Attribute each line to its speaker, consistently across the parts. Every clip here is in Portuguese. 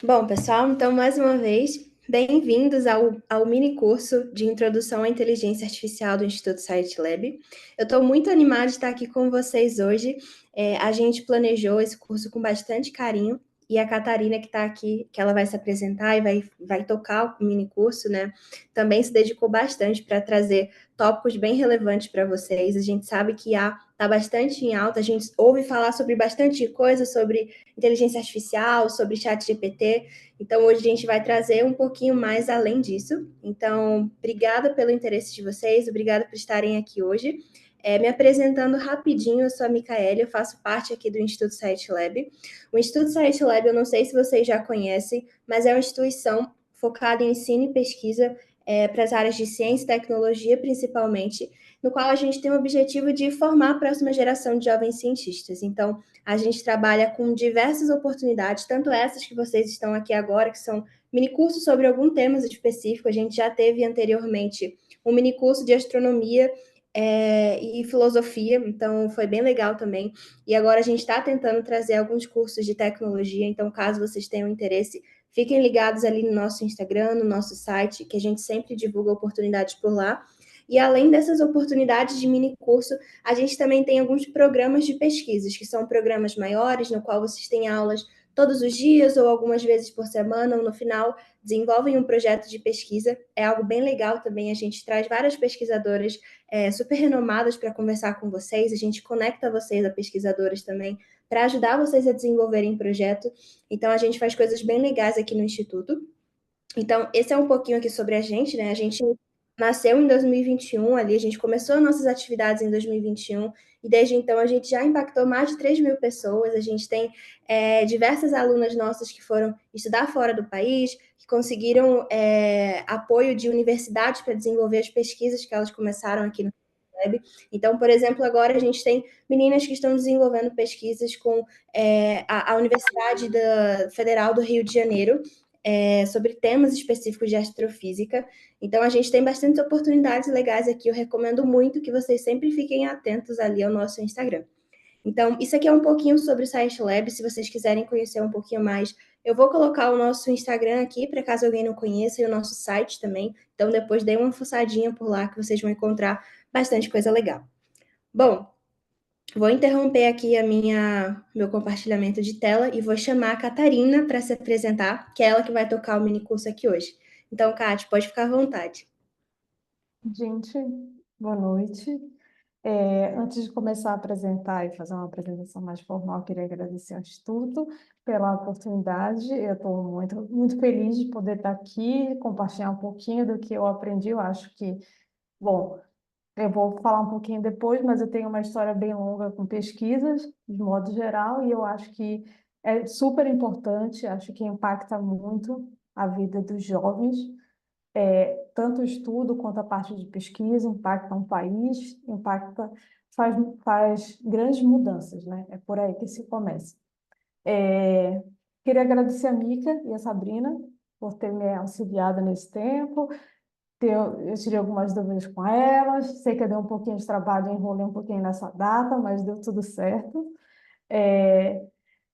Speaker 1: Bom, pessoal, então, mais uma vez, bem-vindos ao mini curso de Introdução à Inteligência Artificial do Instituto Science Lab. Eu estou muito animada de estar aqui com vocês hoje. A gente planejou esse curso com bastante carinho e a Catarina, que está aqui, que ela vai se apresentar e vai tocar o mini curso, né? Também se dedicou bastante para trazer tópicos bem relevantes para vocês. A gente sabe que está bastante em alta, a gente ouve falar sobre bastante coisa, sobre inteligência artificial, sobre chat GPT. Então, hoje a gente vai trazer um pouquinho mais além disso. Então, obrigada pelo interesse de vocês, obrigada por estarem aqui hoje. Me apresentando rapidinho, eu sou a Micaela, eu faço parte aqui do Instituto Science Lab. O Instituto Science Lab, eu não sei se vocês já conhecem, mas é uma instituição focada em ensino e pesquisa para as áreas de ciência e tecnologia, principalmente, no qual a gente tem o objetivo de formar a próxima geração de jovens cientistas. Então, a gente trabalha com diversas oportunidades, tanto essas que vocês estão aqui agora, que são minicursos sobre algum tema específico. A gente já teve anteriormente um minicurso de astronomia e filosofia, então foi bem legal também. E agora a gente está tentando trazer alguns cursos de tecnologia, então caso vocês tenham interesse, fiquem ligados ali no nosso Instagram, no nosso site, que a gente sempre divulga oportunidades por lá. E além dessas oportunidades de mini curso, a gente também tem alguns programas de pesquisas, que são programas maiores, no qual vocês têm aulas todos os dias ou algumas vezes por semana, ou no final desenvolvem um projeto de pesquisa. É algo bem legal também. A gente traz várias pesquisadoras super renomadas para conversar com vocês, a gente conecta vocês a pesquisadoras também para ajudar vocês a desenvolverem projeto. Então, a gente faz coisas bem legais aqui no Instituto. Então, esse é um pouquinho aqui sobre a gente, né? A gente nasceu em 2021, ali, a gente começou nossas atividades em 2021, e desde então a gente já impactou mais de 3 mil pessoas. A gente tem diversas alunas nossas que foram estudar fora do país, que conseguiram apoio de universidades para desenvolver as pesquisas que elas começaram aqui no Web. Então, por exemplo, agora a gente tem meninas que estão desenvolvendo pesquisas com a Universidade Federal do Rio de Janeiro, sobre temas específicos de astrofísica. Então, a gente tem bastante oportunidades legais aqui. Eu recomendo muito que vocês sempre fiquem atentos ali ao nosso Instagram. Então, isso aqui é um pouquinho sobre o Science Lab. Se vocês quiserem conhecer um pouquinho mais, eu vou colocar o nosso Instagram aqui, para caso alguém não conheça, e o nosso site também. Então, depois dê uma fuçadinha por lá, que vocês vão encontrar bastante coisa legal. Bom, vou interromper aqui meu compartilhamento de tela e vou chamar a Catarina para se apresentar, que é ela que vai tocar o mini curso aqui hoje. Então, Cati, pode ficar à vontade.
Speaker 2: Gente, boa noite. Antes de começar a apresentar e fazer uma apresentação mais formal, queria agradecer ao Instituto pela oportunidade. Eu estou muito feliz de poder estar aqui, compartilhar um pouquinho do que eu aprendi. Eu acho que, bom, eu vou falar um pouquinho depois, mas eu tenho uma história bem longa com pesquisas, de modo geral, e eu acho que é super importante, acho que impacta muito a vida dos jovens. Tanto o estudo quanto a parte de pesquisa impacta um país, faz, faz grandes mudanças, né? É por aí que se começa. É, Queria agradecer a Mica e a Sabrina por ter me auxiliado nesse tempo. Eu tirei algumas dúvidas com elas. Sei que eu dei um pouquinho de trabalho, enrolei um pouquinho nessa data, mas deu tudo certo. É,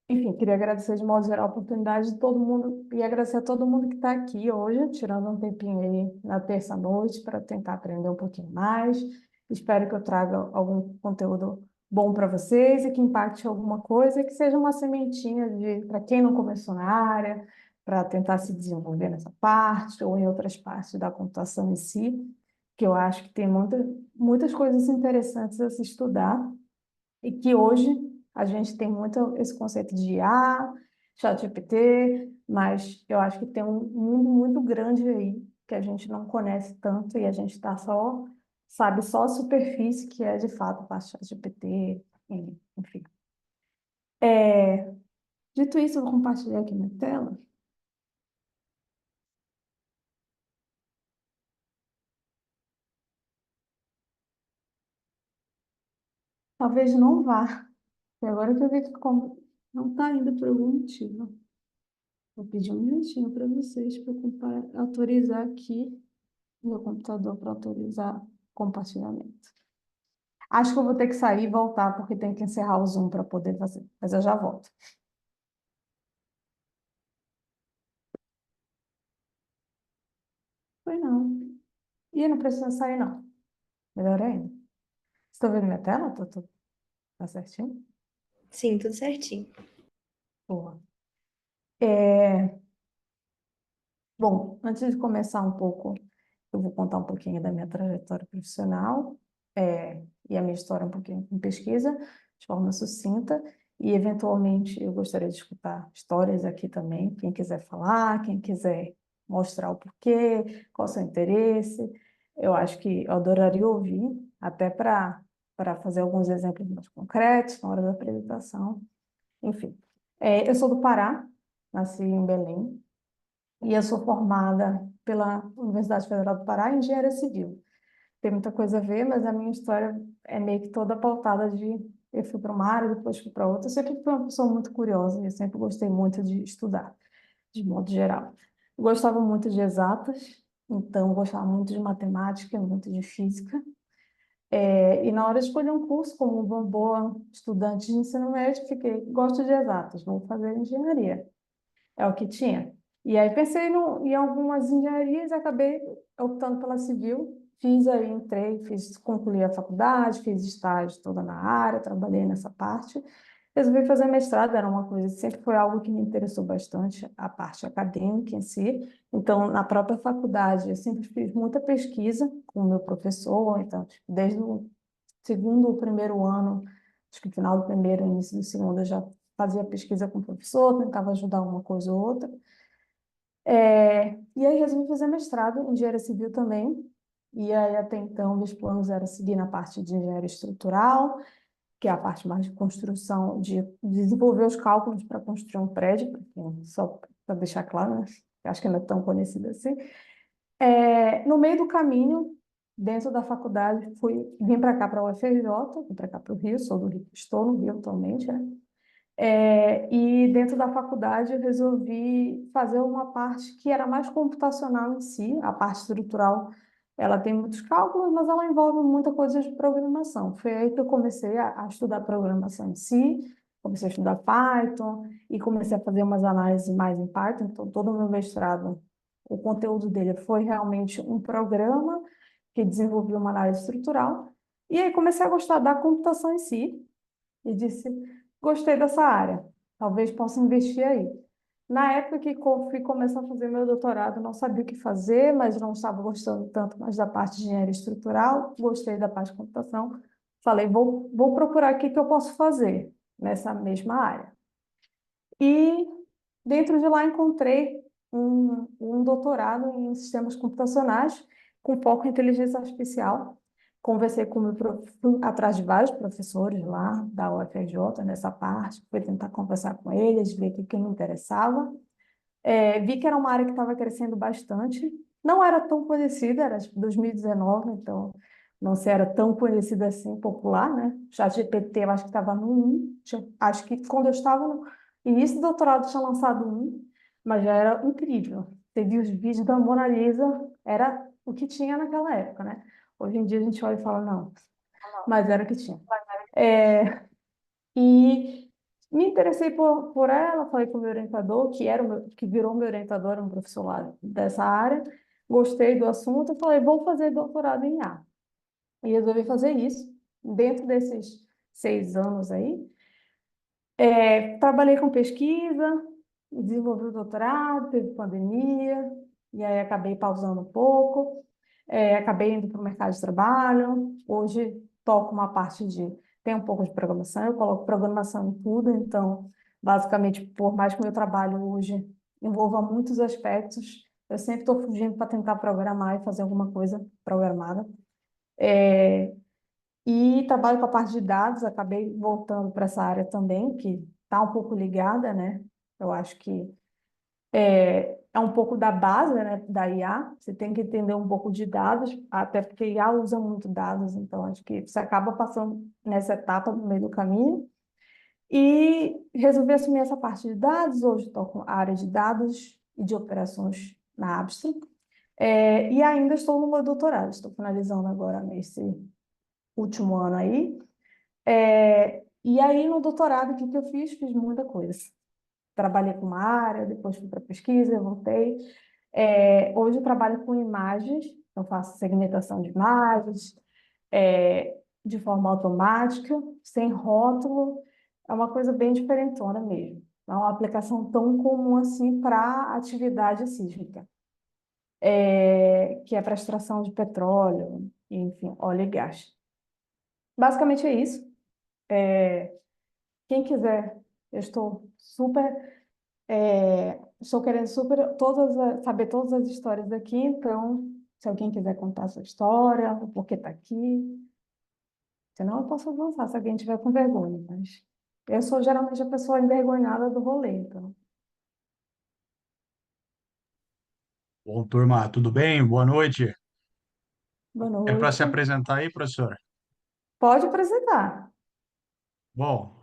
Speaker 2: Enfim, queria agradecer de modo geral a oportunidade de todo mundo e agradecer a todo mundo que está aqui hoje, tirando um tempinho aí na terça-noite para tentar aprender um pouquinho mais. Espero que eu traga algum conteúdo bom para vocês e que impacte alguma coisa, e que seja uma sementinha de para quem não começou na área, para tentar se desenvolver nessa parte ou em outras partes da computação em si, que eu acho que tem muitas coisas interessantes a se estudar e que hoje a gente tem muito esse conceito de IA, ChatGPT, mas eu acho que tem um mundo muito grande aí que a gente não conhece tanto e a gente sabe só a superfície que é de fato para ChatGPT, enfim. É, Dito isso, eu vou compartilhar aqui na tela. Talvez não vá, e agora que eu vi que não está indo por algum motivo. Vou pedir um minutinho para vocês para autorizar aqui meu computador para autorizar compartilhamento. Acho que eu vou ter que sair e voltar, porque tem que encerrar o Zoom para poder fazer, mas eu já volto. Foi não. E não precisa sair, não. Melhor ainda. Estou vendo minha tela? Tá certinho?
Speaker 1: Sim, tudo certinho.
Speaker 2: Boa. É, bom, antes de começar um pouco, eu vou contar um pouquinho da minha trajetória profissional, e a minha história um pouquinho em pesquisa, de forma sucinta, e eventualmente eu gostaria de escutar histórias aqui também, quem quiser falar, quem quiser mostrar o porquê, qual o seu interesse, eu acho que eu adoraria ouvir, até para fazer alguns exemplos mais concretos na hora da apresentação, enfim. Eu sou do Pará, nasci em Belém, e eu sou formada pela Universidade Federal do Pará em Engenharia Civil. Tem muita coisa a ver, mas a minha história é meio que toda pautada de eu fui para uma área, depois fui para outra. Eu sempre fui uma pessoa muito curiosa e eu sempre gostei muito de estudar, de modo geral. Eu gostava muito de exatas, então eu gostava muito de matemática, muito de física. E na hora de escolher um curso, como uma boa estudante de ensino médio, fiquei, gosto de exatas, vou fazer engenharia. É o que tinha. E aí pensei em algumas engenharias e acabei optando pela civil. Fiz aí, entrei, concluí a faculdade, fiz estágio toda na área, trabalhei nessa parte. Resolvi fazer mestrado, era uma coisa, sempre foi algo que me interessou bastante, a parte acadêmica em si. Então, na própria faculdade, eu sempre fiz muita pesquisa com o meu professor, então, tipo, desde o segundo ou primeiro ano, acho que final do primeiro, início do segundo, eu já fazia pesquisa com o professor, tentava ajudar uma coisa ou outra. E aí resolvi fazer mestrado em engenharia civil também. E aí até então meus planos eram seguir na parte de engenharia estrutural, que é a parte mais de construção, de desenvolver os cálculos para construir um prédio, porque, só para deixar claro, né? Acho que não é tão conhecido assim. No meio do caminho, dentro da faculdade, vim para cá, para a UFRJ, vim para cá para o Rio, sou do Rio, estou no Rio atualmente, né? E dentro da faculdade eu resolvi fazer uma parte que era mais computacional em si, a parte estrutural, ela tem muitos cálculos, mas ela envolve muita coisa de programação. Foi aí que eu comecei a estudar programação em si, comecei a estudar Python e comecei a fazer umas análises mais em Python, então todo o meu mestrado, o conteúdo dele foi realmente um programa que desenvolvia uma análise estrutural, e aí comecei a gostar da computação em si, e disse: gostei dessa área, talvez possa investir aí. Na época que fui começar a fazer meu doutorado, não sabia o que fazer, mas não estava gostando tanto mais da parte de engenharia estrutural, gostei da parte de computação. Falei: vou procurar o que eu posso fazer nessa mesma área. E dentro de lá encontrei um doutorado em sistemas computacionais, com foco em inteligência artificial. Conversei fui atrás de vários professores lá da UFRJ nessa parte, fui tentar conversar com eles, ver o que me interessava. Vi que era uma área que estava crescendo bastante. Não era tão conhecida, era tipo 2019, então não se era tão conhecida assim, popular, né? O ChatGPT eu acho que estava no 1. Acho que quando eu estava no início do doutorado tinha lançado um, mas já era incrível. Você viu os vídeos da Mona Lisa, era o que tinha naquela época, né? Hoje em dia a gente olha e fala, não, mas era o que tinha. É, e me interessei por ela, falei com o meu orientador, que virou meu orientador, um professor lá dessa área, gostei do assunto, falei, vou fazer doutorado em IA. E resolvi fazer isso. Dentro desses 6 anos aí, trabalhei com pesquisa, desenvolvi o doutorado, teve pandemia, e aí acabei pausando um pouco, acabei indo para o mercado de trabalho. Hoje toco uma parte tem um pouco de programação, eu coloco programação em tudo, então, basicamente, por mais que o meu trabalho hoje envolva muitos aspectos, eu sempre estou fugindo para tentar programar e fazer alguma coisa programada. E trabalho com a parte de dados, acabei voltando para essa área também, que está um pouco ligada, né? Eu acho que é um pouco da base, né, da IA. Você tem que entender um pouco de dados, até porque IA usa muito dados, então acho que você acaba passando nessa etapa no meio do caminho. E resolvi assumir essa parte de dados. Hoje estou com a área de dados e de operações na Abstract. E ainda estou no meu doutorado, estou finalizando agora nesse último ano aí. E aí, no doutorado, o que que eu fiz? Fiz muita coisa. Trabalhei com uma área, depois fui para pesquisa, voltei. Hoje eu trabalho com imagens, eu faço segmentação de imagens, de forma automática, sem rótulo, é uma coisa bem diferentona mesmo. Não é uma aplicação tão comum assim para atividade sísmica, que é para extração de petróleo, enfim, óleo e gás. Basicamente é isso. Quem quiser, eu estou estou querendo saber todas as histórias daqui, então, se alguém quiser contar a sua história, o porquê está aqui, senão eu posso avançar se alguém tiver com vergonha, mas eu sou geralmente a pessoa envergonhada do rolê, então.
Speaker 3: Bom, turma, tudo bem? Boa noite.
Speaker 2: Boa
Speaker 3: É para se
Speaker 2: noite.
Speaker 3: apresentar aí, professora?
Speaker 2: Pode apresentar.
Speaker 3: Bom,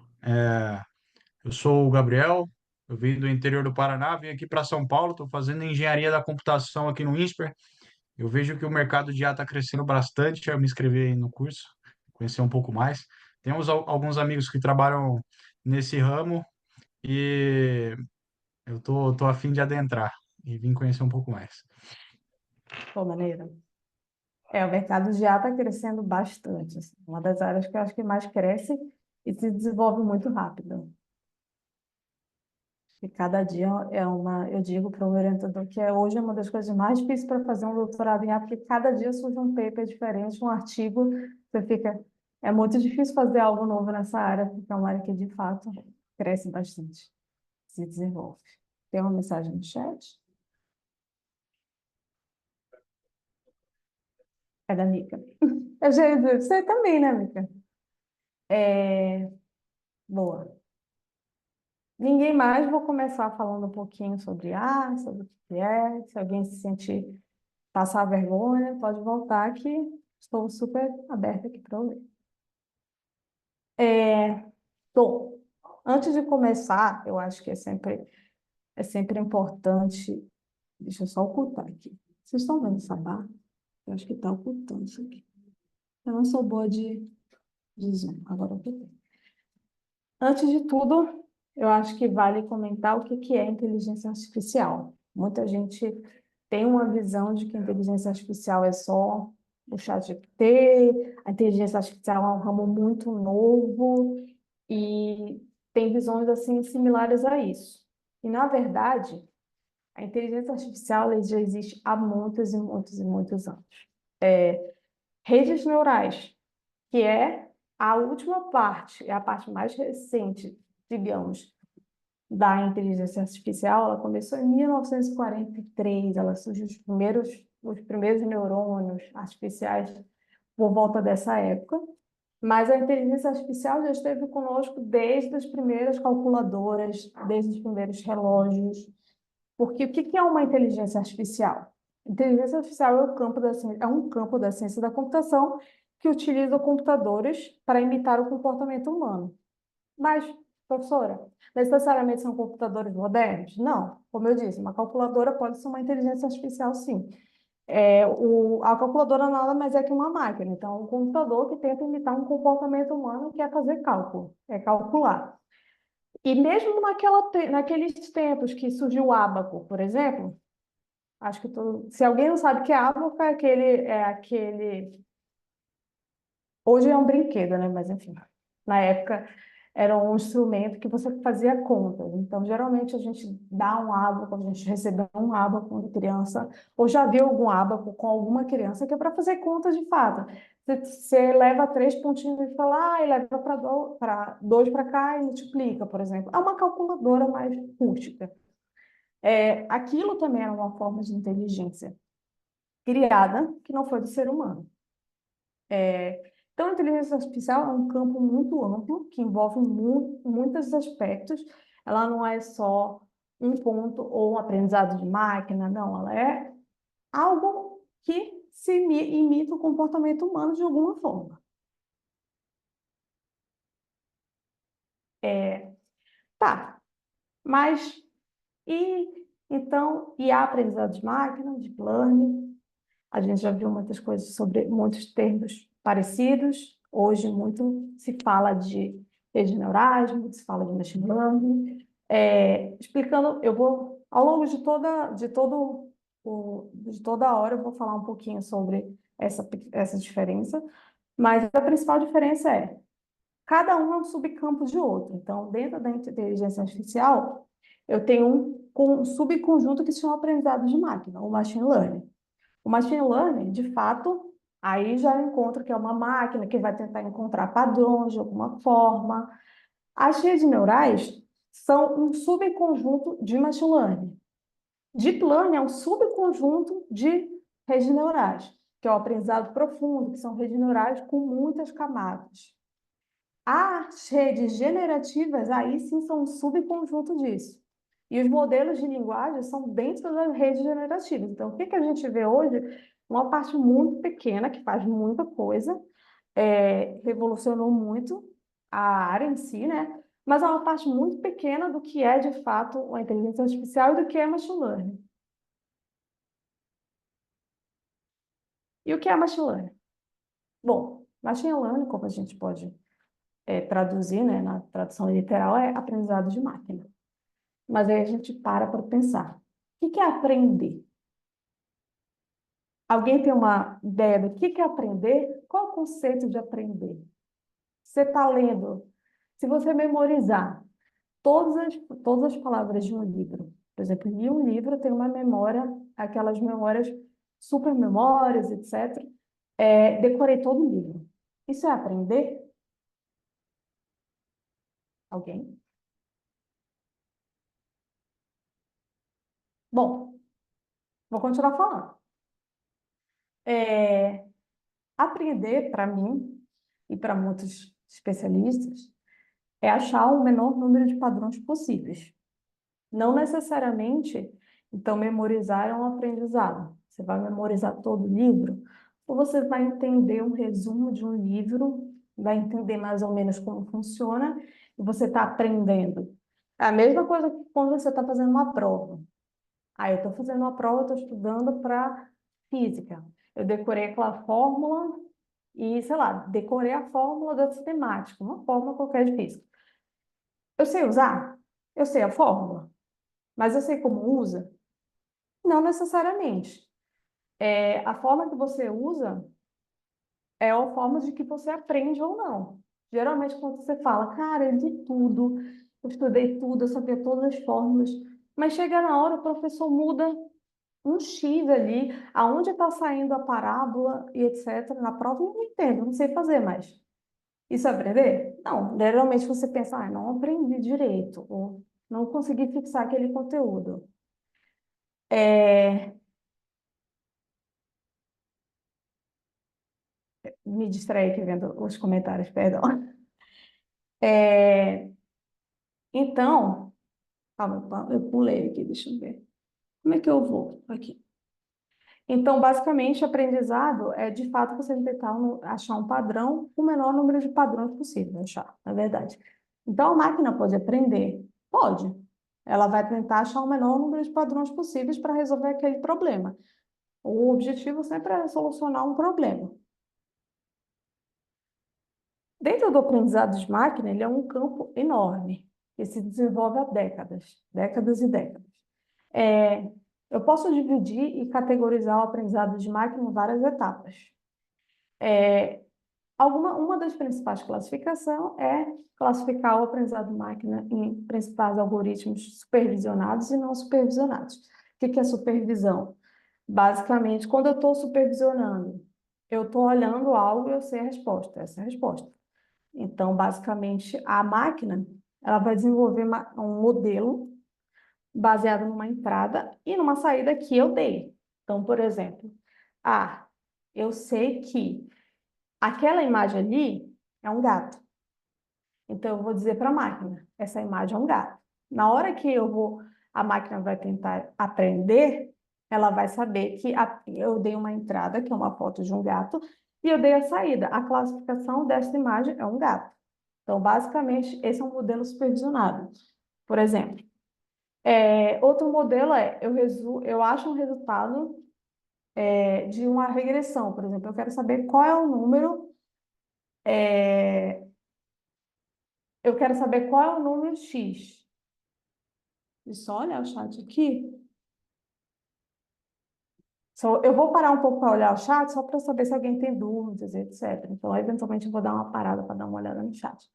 Speaker 3: eu sou o Gabriel, eu vim do interior do Paraná, vim aqui para São Paulo, estou fazendo engenharia da computação aqui no INSPER. Eu vejo que o mercado de IA está crescendo bastante, eu me inscrevi aí no curso, conhecer um pouco mais. Temos alguns amigos que trabalham nesse ramo e eu tô a fim de adentrar e vim conhecer um pouco mais.
Speaker 2: Pô, maneiro. O mercado de IA está crescendo bastante, assim, uma das áreas que eu acho que mais cresce e se desenvolve muito rápido. E cada dia eu digo para o meu orientador que hoje é uma das coisas mais difíceis para fazer um doutorado em IA, porque cada dia surge um paper diferente, um artigo, você fica, é muito difícil fazer algo novo nessa área, porque é uma área que de fato cresce bastante, se desenvolve. Tem uma mensagem no chat? É da Mica. Eu já ia dizer, você também, né, Mica? Boa. Ninguém mais, vou começar falando um pouquinho sobre A, sobre o que é, se alguém se sentir passar vergonha, pode voltar que estou super aberta aqui para ouvir. Bom, antes de começar, eu acho que é sempre importante, deixa eu só ocultar aqui. Vocês estão vendo essa barra? Eu acho que está ocultando isso aqui. Eu não sou boa de zoom, agora eu tô. Antes de tudo, eu acho que vale comentar o que é inteligência artificial. Muita gente tem uma visão de que a inteligência artificial é só o chat GPT, a inteligência artificial é um ramo muito novo e tem visões assim similares a isso. E, na verdade, a inteligência artificial ela já existe há muitos e muitos e muitos anos. Redes neurais, que é a última parte, é a parte mais recente, digamos, da inteligência artificial, ela começou em 1943, ela surgiu os primeiros neurônios artificiais por volta dessa época, mas a inteligência artificial já esteve conosco desde as primeiras calculadoras, desde os primeiros relógios, porque o que é uma inteligência artificial? Inteligência artificial é um campo da ciência da computação que utiliza computadores para imitar o comportamento humano. Mas, professora, necessariamente são computadores modernos? Não. Como eu disse, uma calculadora pode ser uma inteligência artificial, sim. A calculadora nada mais é que uma máquina. Então, um computador que tenta imitar um comportamento humano que é fazer cálculo, é calcular. E mesmo naqueles tempos que surgiu o ábaco, por exemplo, acho que se alguém não sabe o que é ábaco, é aquele. Hoje é um brinquedo, né? Mas enfim, na época era um instrumento que você fazia contas. Então, geralmente a gente dá um ábaco, a gente recebeu um ábaco quando criança, ou já viu algum ábaco com alguma criança que é para fazer contas de fato. Você leva 3 pontinhos para lá e leva para dois para cá e multiplica, por exemplo. É uma calculadora mais rústica. Aquilo também era uma forma de inteligência criada que não foi do ser humano. Então, a inteligência artificial é um campo muito amplo, que envolve muitos aspectos. Ela não é só um ponto ou um aprendizado de máquina, não. Ela é algo que imita o comportamento humano de alguma forma. Tá, mas e a aprendizado de máquina, deep learning? A gente já viu muitas coisas sobre muitos termos parecidos. Hoje muito se fala de redes neurais, muito se fala de machine learning. Explicando, eu vou ao longo de todo de toda hora eu vou falar um pouquinho sobre essa diferença, mas a principal diferença é cada um é um subcampo de outro. Então, dentro da inteligência artificial, eu tenho um subconjunto que se chama aprendizado de máquina, o machine learning. O machine learning, de fato, aí já encontra que é uma máquina que vai tentar encontrar padrões de alguma forma. As redes neurais são um subconjunto de machine learning. Deep learning é um subconjunto de redes neurais, que é o aprendizado profundo, que são redes neurais com muitas camadas. As redes generativas, aí sim, são um subconjunto disso. E os modelos de linguagem são dentro das redes generativas. Então, o que que a gente vê hoje? Uma parte muito pequena, que faz muita coisa, revolucionou muito a área em si, né? Mas é uma parte muito pequena do que é, de fato, a inteligência artificial e do que é machine learning. E o que é machine learning? Bom, machine learning, como a gente pode traduzir, né, na tradução literal, é aprendizado de máquina. Mas aí a gente para pensar. O que é aprender? Alguém tem uma ideia do que é aprender? Qual é o conceito de aprender? Você está lendo. Se você memorizar todas as palavras de um livro, por exemplo, li um livro, tem uma memória, aquelas memórias, super memórias, etc. Decorei todo o livro. Isso é aprender? Alguém? Bom, vou continuar falando. Aprender, para mim, e para muitos especialistas, é achar o menor número de padrões possíveis. Não necessariamente, então, memorizar é um aprendizado. Você vai memorizar todo o livro, ou você vai entender um resumo de um livro, vai entender mais ou menos como funciona, e você está aprendendo. É a mesma coisa que quando você está fazendo uma prova. Eu estou fazendo uma prova, estou estudando para física. Eu decorei aquela fórmula e, sei lá, decorei a fórmula da sistemática, uma fórmula qualquer de física. Eu sei usar? Eu sei a fórmula, mas eu sei como usa? Não necessariamente. A forma que você usa é a forma de que você aprende ou não. Geralmente, quando você fala, cara, eu li tudo, eu estudei tudo, eu sabia todas as fórmulas, mas chega na hora, o professor muda um X ali, aonde está saindo a parábola e etc. Na prova, eu não entendo, não sei fazer mais. Isso é aprender? Não, geralmente você pensa, não aprendi direito, ou não consegui fixar aquele conteúdo. Me distraí aqui vendo os comentários, perdão. É, então, calma, eu pulei aqui, deixa eu ver. Como é que eu vou? Aqui. Então, basicamente, aprendizado é, de fato, você tentar achar um padrão, o menor número de padrões possível, achar, na verdade. Então, a máquina pode aprender? Pode. Ela vai tentar achar o menor número de padrões possíveis para resolver aquele problema. O objetivo sempre é solucionar um problema. Dentro do aprendizado de máquina, ele é um campo enorme, que se desenvolve há décadas, décadas e décadas. Eu posso dividir e categorizar o aprendizado de máquina em várias etapas. Uma das principais classificações é classificar o aprendizado de máquina em principais algoritmos supervisionados e não supervisionados. O que é supervisão? Basicamente, quando eu estou supervisionando, eu estou olhando algo e eu sei a resposta, essa é a resposta. Então, basicamente, a máquina ela vai desenvolver um modelo baseado numa entrada e numa saída que eu dei. Então, por exemplo, eu sei que aquela imagem ali é um gato. Então, eu vou dizer para a máquina, essa imagem é um gato. Na hora que a máquina vai tentar aprender, ela vai saber que eu dei uma entrada, que é uma foto de um gato, e eu dei a saída. A classificação dessa imagem é um gato. Então, basicamente, esse é um modelo supervisionado. Por exemplo, outro modelo eu acho um resultado de uma regressão. Por exemplo, eu quero saber qual é o número, é, eu quero saber qual é o número X. Deixa eu só olhar o chat aqui. Eu vou parar um pouco para olhar o chat, só para saber se alguém tem dúvidas, etc. Então, eventualmente, eu vou dar uma parada para dar uma olhada no chat.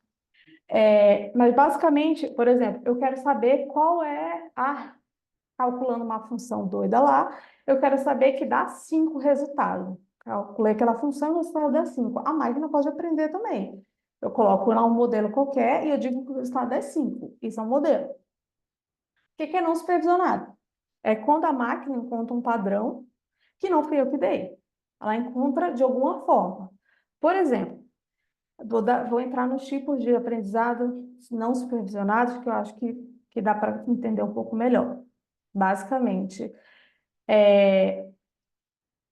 Speaker 2: Mas, basicamente, por exemplo, eu quero saber qual é calculando uma função doida lá, eu quero saber que dá 5 resultados. Calculei aquela função e o resultado dá 5. A máquina pode aprender também. Eu coloco lá um modelo qualquer e eu digo que o resultado é 5. Isso é um modelo. O que é não supervisionado? É quando a máquina encontra um padrão que não fui eu que dei. Ela encontra de alguma forma. Por exemplo, vou entrar nos tipos de aprendizado não supervisionados, que eu acho que dá para entender um pouco melhor. Basicamente,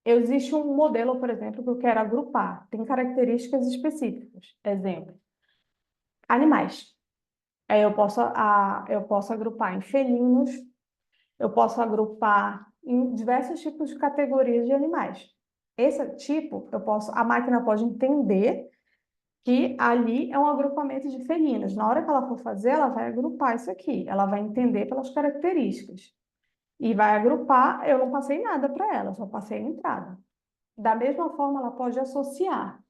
Speaker 2: existe um modelo, por exemplo, que eu quero agrupar. Tem características específicas. Exemplo, animais. Aí eu posso agrupar em felinos, eu posso agrupar em diversos tipos de categorias de animais. Esse tipo, a máquina pode entender que ali é um agrupamento de felinos. Na hora que ela for fazer, ela vai agrupar isso aqui. Ela vai entender pelas características. E vai agrupar, eu não passei nada para ela, só passei a entrada. Da mesma forma, ela pode associar.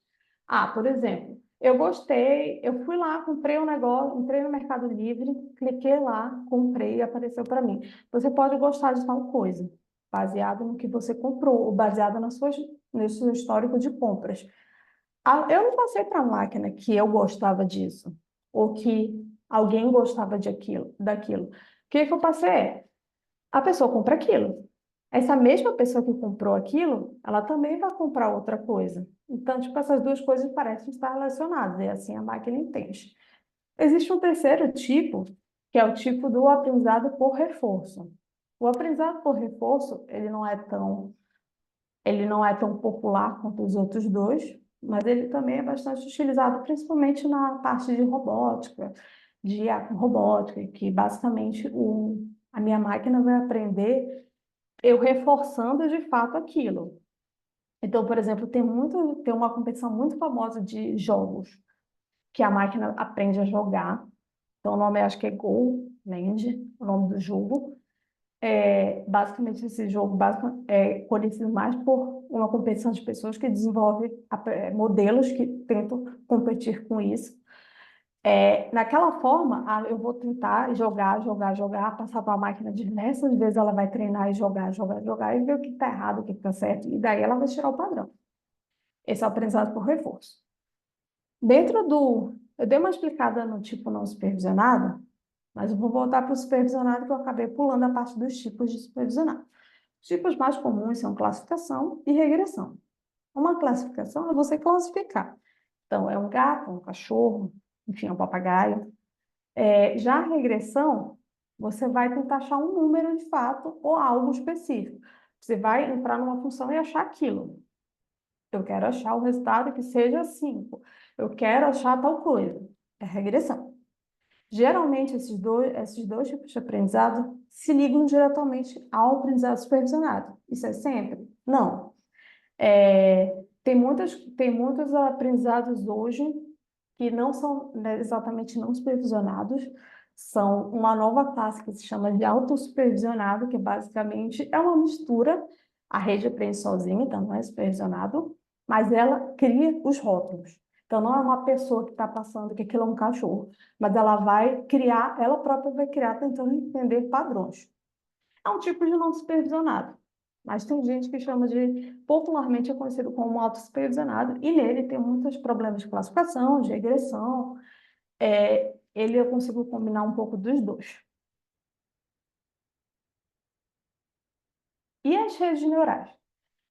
Speaker 2: Por exemplo, eu gostei, eu fui lá, comprei um negócio, entrei no Mercado Livre, cliquei lá, comprei e apareceu para mim. Você pode gostar de tal coisa, baseado no que você comprou, ou baseado no seu histórico de compras. Eu não passei para a máquina que eu gostava disso, ou que alguém gostava daquilo. O que eu passei? A pessoa compra aquilo. Essa mesma pessoa que comprou aquilo, ela também vai comprar outra coisa. Então, tipo, essas duas coisas parecem estar relacionadas, e assim a máquina entende. Existe um terceiro tipo, que é o tipo do aprendizado por reforço. O aprendizado por reforço, ele não é tão popular quanto os outros dois, mas ele também é bastante utilizado, principalmente na parte de robótica, de IA com robótica, que basicamente a minha máquina vai aprender eu reforçando de fato aquilo. Então, por exemplo, tem uma competição muito famosa de jogos que a máquina aprende a jogar. Então, o nome acho que é Go Land, o nome do jogo. Basicamente, esse jogo é conhecido mais por uma competição de pessoas que desenvolvem modelos que tentam competir com isso. Naquela forma, eu vou tentar jogar, passar para a máquina diversas vezes, ela vai treinar e jogar, e ver o que está errado, o que está certo, e daí ela vai tirar o padrão. Esse é o aprendizado por reforço. Eu dei uma explicada no tipo não supervisionado, mas eu vou voltar para o supervisionado, que eu acabei pulando a parte dos tipos de supervisionado. Os tipos mais comuns são classificação e regressão. Uma classificação é você classificar. Então, é um gato, um cachorro, enfim, um papagaio. Já a regressão, você vai tentar achar um número de fato ou algo específico. Você vai entrar numa função e achar aquilo. Eu quero achar o resultado que seja 5. Eu quero achar tal coisa. É regressão. Geralmente, esses dois tipos de aprendizado se ligam diretamente ao aprendizado supervisionado. Isso é sempre? Não. Tem muitos aprendizados hoje que não são, né, exatamente não supervisionados, são uma nova classe que se chama de autossupervisionado, que basicamente é uma mistura, a rede aprende sozinha, então não é supervisionado, mas ela cria os rótulos. Então não é uma pessoa que está passando que aquilo é um cachorro, mas ela própria vai criar tentando entender padrões. É um tipo de não supervisionado. Mas tem gente que chama popularmente é conhecido como autossupervisionado, e nele tem muitos problemas de classificação, de regressão. Eu consigo combinar um pouco dos dois. E as redes neurais?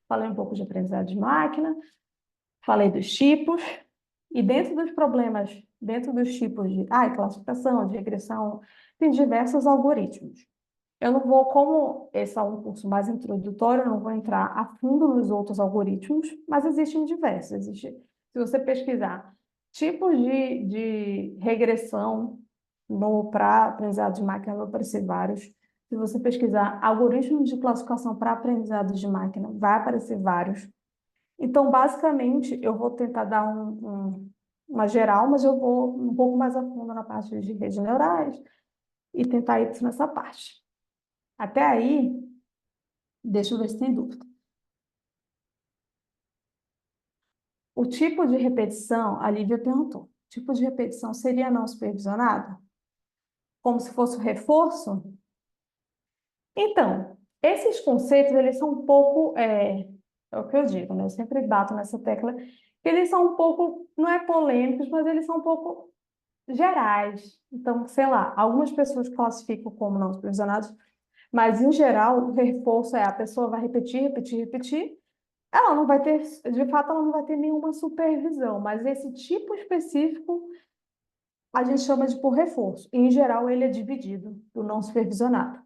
Speaker 2: Falei um pouco de aprendizado de máquina, falei dos tipos, e dentro dos tipos de classificação, de regressão, tem diversos algoritmos. Eu não vou, como esse é um curso mais introdutório, eu não vou entrar a fundo nos outros algoritmos, mas existem diversos. Se você pesquisar tipos de regressão para aprendizado de máquina, vai aparecer vários. Se você pesquisar algoritmos de classificação para aprendizado de máquina, vai aparecer vários. Então, basicamente, eu vou tentar dar uma geral, mas eu vou um pouco mais a fundo na parte de redes neurais e tentar ir nessa parte. Até aí, deixa eu ver se tem dúvida. O tipo de repetição, a Lívia perguntou, tipo de repetição seria não supervisionado? Como se fosse o reforço? Então, esses conceitos, eles são um pouco, é o que eu digo, né? Eu sempre bato nessa tecla, que eles são um pouco, não é polêmicos, mas eles são um pouco gerais. Então, sei lá, algumas pessoas classificam como não supervisionados, mas, em geral, o reforço é a pessoa vai repetir, repetir, repetir, ela não vai ter, de fato, ela não vai ter nenhuma supervisão, mas esse tipo específico a gente chama de por reforço. E, em geral, ele é dividido do não supervisionado.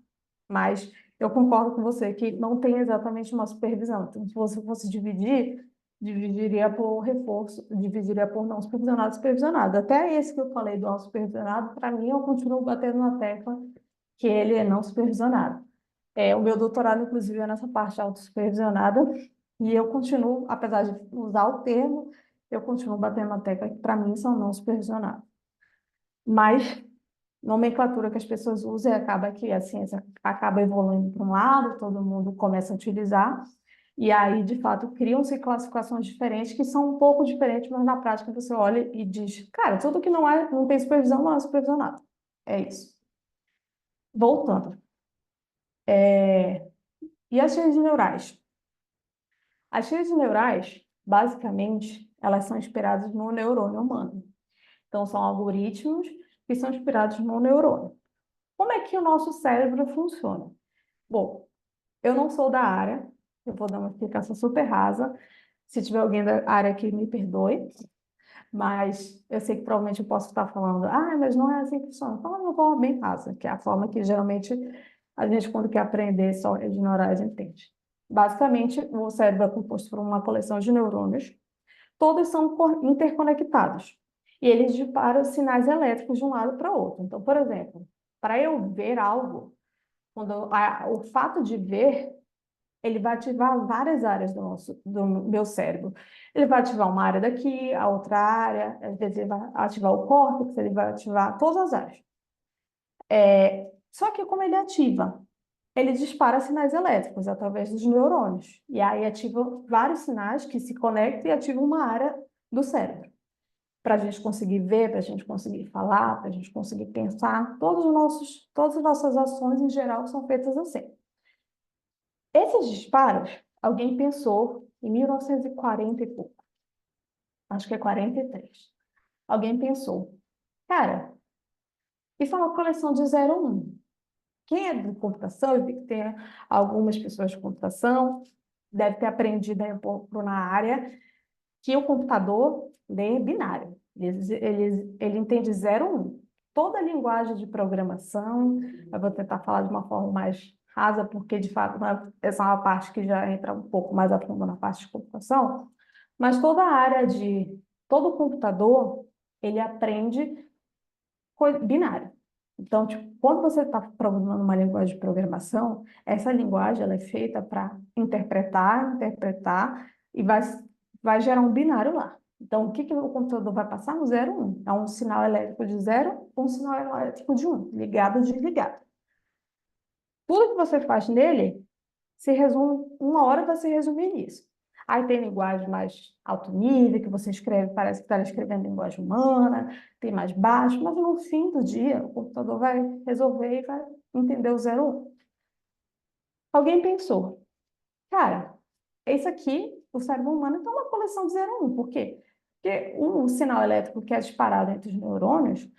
Speaker 2: Mas eu concordo com você que não tem exatamente uma supervisão. Então, se você fosse dividir, dividiria por reforço, dividiria por não supervisionado e supervisionado. Até esse que eu falei do não supervisionado, para mim, eu continuo batendo na tecla que ele é não supervisionado. O meu doutorado, inclusive, é nessa parte autossupervisionada, e eu continuo, apesar de usar o termo, eu continuo batendo na tecla que, para mim, são não supervisionados. Mas nomenclatura que as pessoas usam e acaba que a ciência acaba evoluindo para um lado, todo mundo começa a utilizar, e aí, de fato, criam-se classificações diferentes que são um pouco diferentes, mas na prática você olha e diz, cara, tudo que não tem supervisão não é supervisionado. É isso. Voltando. E as redes neurais? As redes neurais, basicamente, elas são inspiradas no neurônio humano. Então, são algoritmos que são inspirados no neurônio. Como é que o nosso cérebro funciona? Bom, eu não sou da área, eu vou dar uma explicação super rasa. Se tiver alguém da área que me perdoe, mas eu sei que provavelmente eu posso estar falando, mas não é assim que funciona. Falando de uma forma bem rasa, que é a forma que geralmente a gente, quando quer aprender só redes neurais, entende. Basicamente, o cérebro é composto por uma coleção de neurônios, todos são interconectados, e eles disparam sinais elétricos de um lado para o outro. Então, por exemplo, para eu ver algo, o fato de ver, ele vai ativar várias áreas do meu cérebro. Ele vai ativar uma área daqui, a outra área, às vezes ele vai ativar o córtex, ele vai ativar todas as áreas. Só que como ele ativa? Ele dispara sinais elétricos através dos neurônios. E aí ativa vários sinais que se conectam e ativam uma área do cérebro. Para a gente conseguir ver, para a gente conseguir falar, para a gente conseguir pensar, todas as nossas ações em geral são feitas assim. Esses disparos, alguém pensou em 1940 e pouco, acho que é 43. Alguém pensou, cara, isso é uma coleção de 0 a 1. Quem é de computação, eu vi que tem algumas pessoas de computação, deve ter aprendido aí um pouco na área, que o computador lê binário. Ele entende 0 a 1. Toda a linguagem de programação, eu vou tentar falar de uma forma mais rasa, porque, de fato, essa é uma parte que já entra um pouco mais a fundo na parte de computação, mas toda a área de... Todo computador, ele aprende binário. Então, tipo, quando você está programando uma linguagem de programação, essa linguagem ela é feita para interpretar e vai gerar um binário lá. Então, o que que o computador vai passar? No 0 1. É um sinal elétrico de 0, um sinal elétrico de 1, ligado, desligado. Tudo que você faz nele se resume, uma hora vai se resumir nisso. Aí tem linguagem mais alto nível, que você escreve, parece que está escrevendo linguagem humana, tem mais baixo, mas no fim do dia, o computador vai resolver e vai entender o 0 1. Alguém pensou, cara, isso aqui, o cérebro humano, é uma coleção de 0 a 1. Por quê? Porque o sinal elétrico que é disparado entre os neurônios,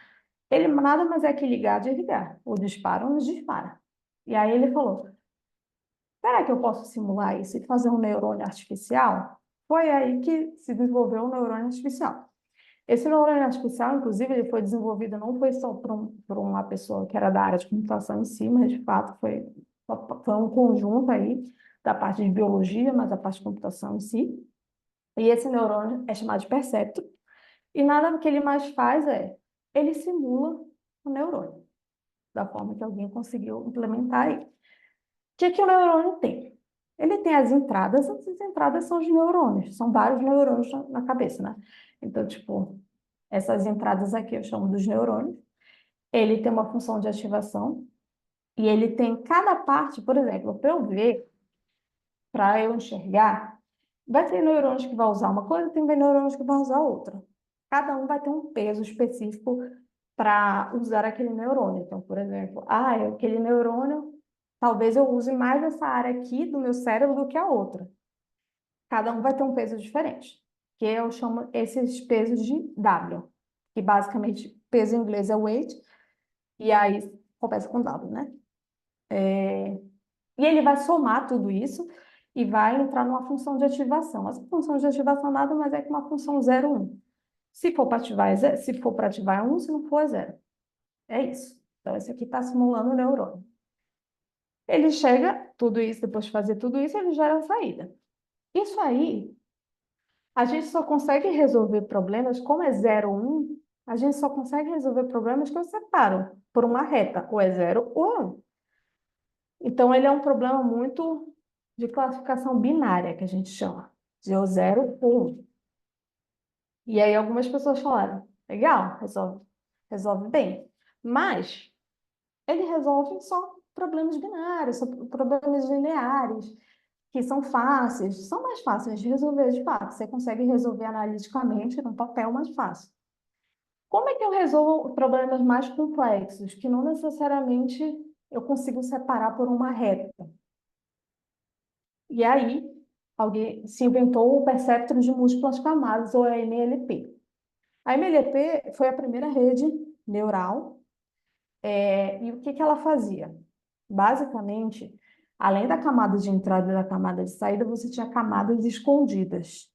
Speaker 2: ele nada mais é que ligar, desligar. O dispara ou dispara. E aí ele falou, será que eu posso simular isso e fazer um neurônio artificial? Foi aí que se desenvolveu o neurônio artificial. Esse neurônio artificial, inclusive, ele foi desenvolvido não foi só por uma pessoa que era da área de computação em si, mas de fato foi um conjunto aí da parte de biologia, mas da parte de computação em si. E esse neurônio é chamado de percepto. E nada que ele mais faz ele simula o neurônio, da forma que alguém conseguiu implementar aí. O que o neurônio tem? Ele tem as entradas são os neurônios, são vários neurônios na cabeça, né? Então, tipo, essas entradas aqui eu chamo dos neurônios. Ele tem uma função de ativação e ele tem cada parte, por exemplo, para eu ver, para eu enxergar, Vai ter neurônios que vão usar uma coisa, tem neurônios que vão usar outra. Cada um vai ter um peso específico para usar aquele neurônio. Então, por exemplo, aquele neurônio, talvez eu use mais essa área aqui do meu cérebro do que a outra. Cada um vai ter um peso diferente, que eu chamo esses pesos de W, que basicamente peso em inglês é weight, e aí começa com W, né? E ele vai somar tudo isso e vai entrar numa função de ativação. Essa função de ativação nada mais é que uma função 0, 1. Se for para ativar, é zero. Se for para ativar, é 1. Se não for, é 0. É isso. Então, esse aqui está simulando o neurônio. Ele chega, tudo isso, depois de fazer tudo isso, ele gera a saída. Isso aí, a gente só consegue resolver problemas, como é 0, 1, a gente só consegue resolver problemas que eu separo por uma reta, ou é 0 ou é 1. Então, ele é um problema muito de classificação binária, que a gente chama, de ou 0 ou 1. E aí algumas pessoas falaram, legal, resolve bem. Mas ele resolve só problemas binários, só problemas lineares, que são fáceis, são mais fáceis de resolver de fato. Você consegue resolver analiticamente no papel mais fácil. Como é que eu resolvo problemas mais complexos, que não necessariamente eu consigo separar por uma reta? E aí, alguém se inventou o perceptro de múltiplas camadas, ou a MLP. A MLP foi a primeira rede neural, e o que que ela fazia? Basicamente, além da camada de entrada e da camada de saída, você tinha camadas escondidas,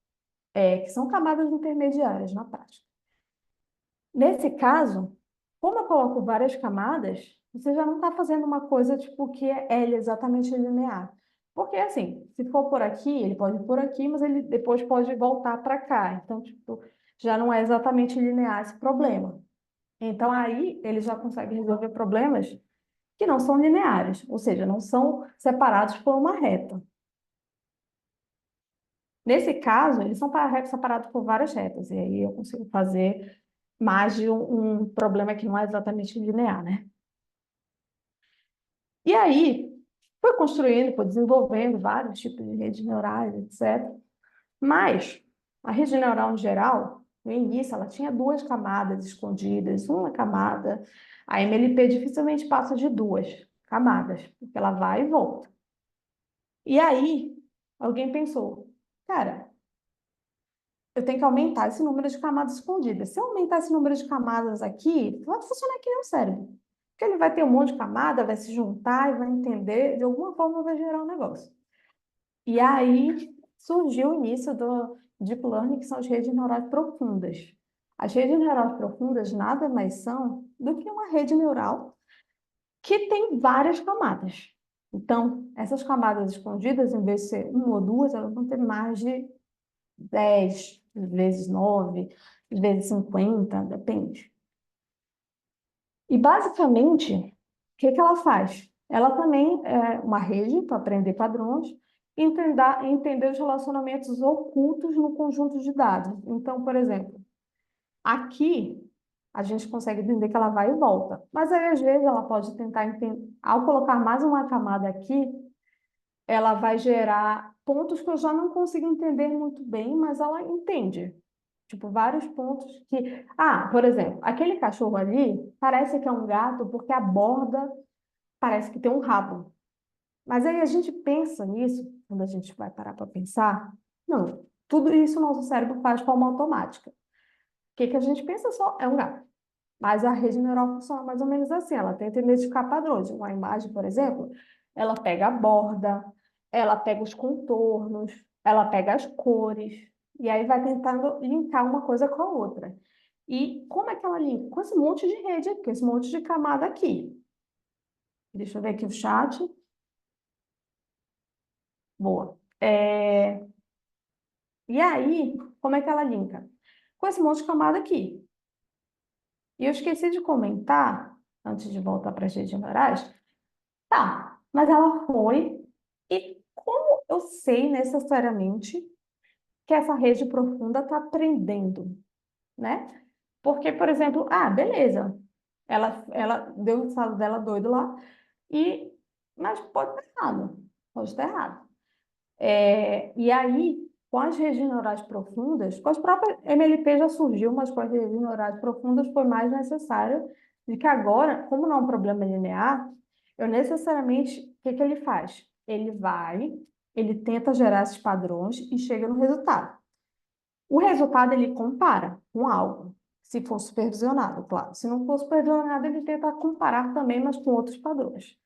Speaker 2: que são camadas intermediárias na prática. Nesse caso, como eu coloco várias camadas, você já não está fazendo uma coisa tipo que é exatamente linear. Porque, assim, se for por aqui, ele pode ir por aqui, mas ele depois pode voltar para cá. Então, tipo, já não é exatamente linear esse problema. Então, aí, ele já consegue resolver problemas que não são lineares, ou seja, não são separados por uma reta. Nesse caso, eles são separados por várias retas, e aí eu consigo fazer mais de um problema que não é exatamente linear, né? E aí, foi construindo, foi desenvolvendo vários tipos de redes neurais, etc. Mas a rede neural, em geral, no início, ela tinha duas camadas escondidas, uma camada. A MLP dificilmente passa de duas camadas, porque ela vai e volta. E aí, alguém pensou, cara, eu tenho que aumentar esse número de camadas escondidas. Se eu aumentar esse número de camadas aqui, vai funcionar que nem o cérebro. Porque ele vai ter um monte de camada, vai se juntar e vai entender, de alguma forma vai gerar um negócio. E aí surgiu o início do Deep Learning, que são as redes neurais profundas. As redes neurais profundas nada mais são do que uma rede neural que tem várias camadas. Então, essas camadas escondidas, em vez de ser uma ou duas, elas vão ter mais de 10 vezes 9 vezes 50, depende. E, basicamente, o que que ela faz? Ela também é uma rede para aprender padrões e entender os relacionamentos ocultos no conjunto de dados. Então, por exemplo, aqui a gente consegue entender que ela vai e volta. Mas aí, às vezes, ela pode tentar entender. Ao colocar mais uma camada aqui, ela vai gerar pontos que eu já não consigo entender muito bem, mas ela entende. Tipo, vários pontos que... por exemplo, aquele cachorro ali parece que é um gato porque a borda parece que tem um rabo. Mas aí a gente pensa nisso, quando a gente vai parar para pensar, não, tudo isso o nosso cérebro faz de forma automática. O que que a gente pensa só? É um gato. Mas a rede neural funciona mais ou menos assim, ela tenta identificar padrões. Uma imagem, por exemplo, ela pega a borda, ela pega os contornos, ela pega as cores, e aí vai tentando linkar uma coisa com a outra. E como é que ela linka? Com esse monte de rede aqui, esse monte de camada aqui. Deixa eu ver aqui o chat. Boa. E aí, como é que ela linka? Com esse monte de camada aqui. E eu esqueci de comentar, antes de voltar para as redes neurais, tá, mas ela foi, e como eu sei necessariamente que essa rede profunda está aprendendo, né? Porque, por exemplo, beleza, ela deu o estado dela doido lá, mas pode estar errado, pode estar errado. E aí, Com as redes neurais profundas, com as próprias MLP já surgiu, mas com as redes neurais profundas foi mais necessário de que agora, como não é um problema linear, eu necessariamente, o que que ele faz? Ele tenta gerar esses padrões e chega no resultado. O resultado ele compara com algo, se for supervisionado, claro. Se não for supervisionado, ele tenta comparar também, mas com outros padrões.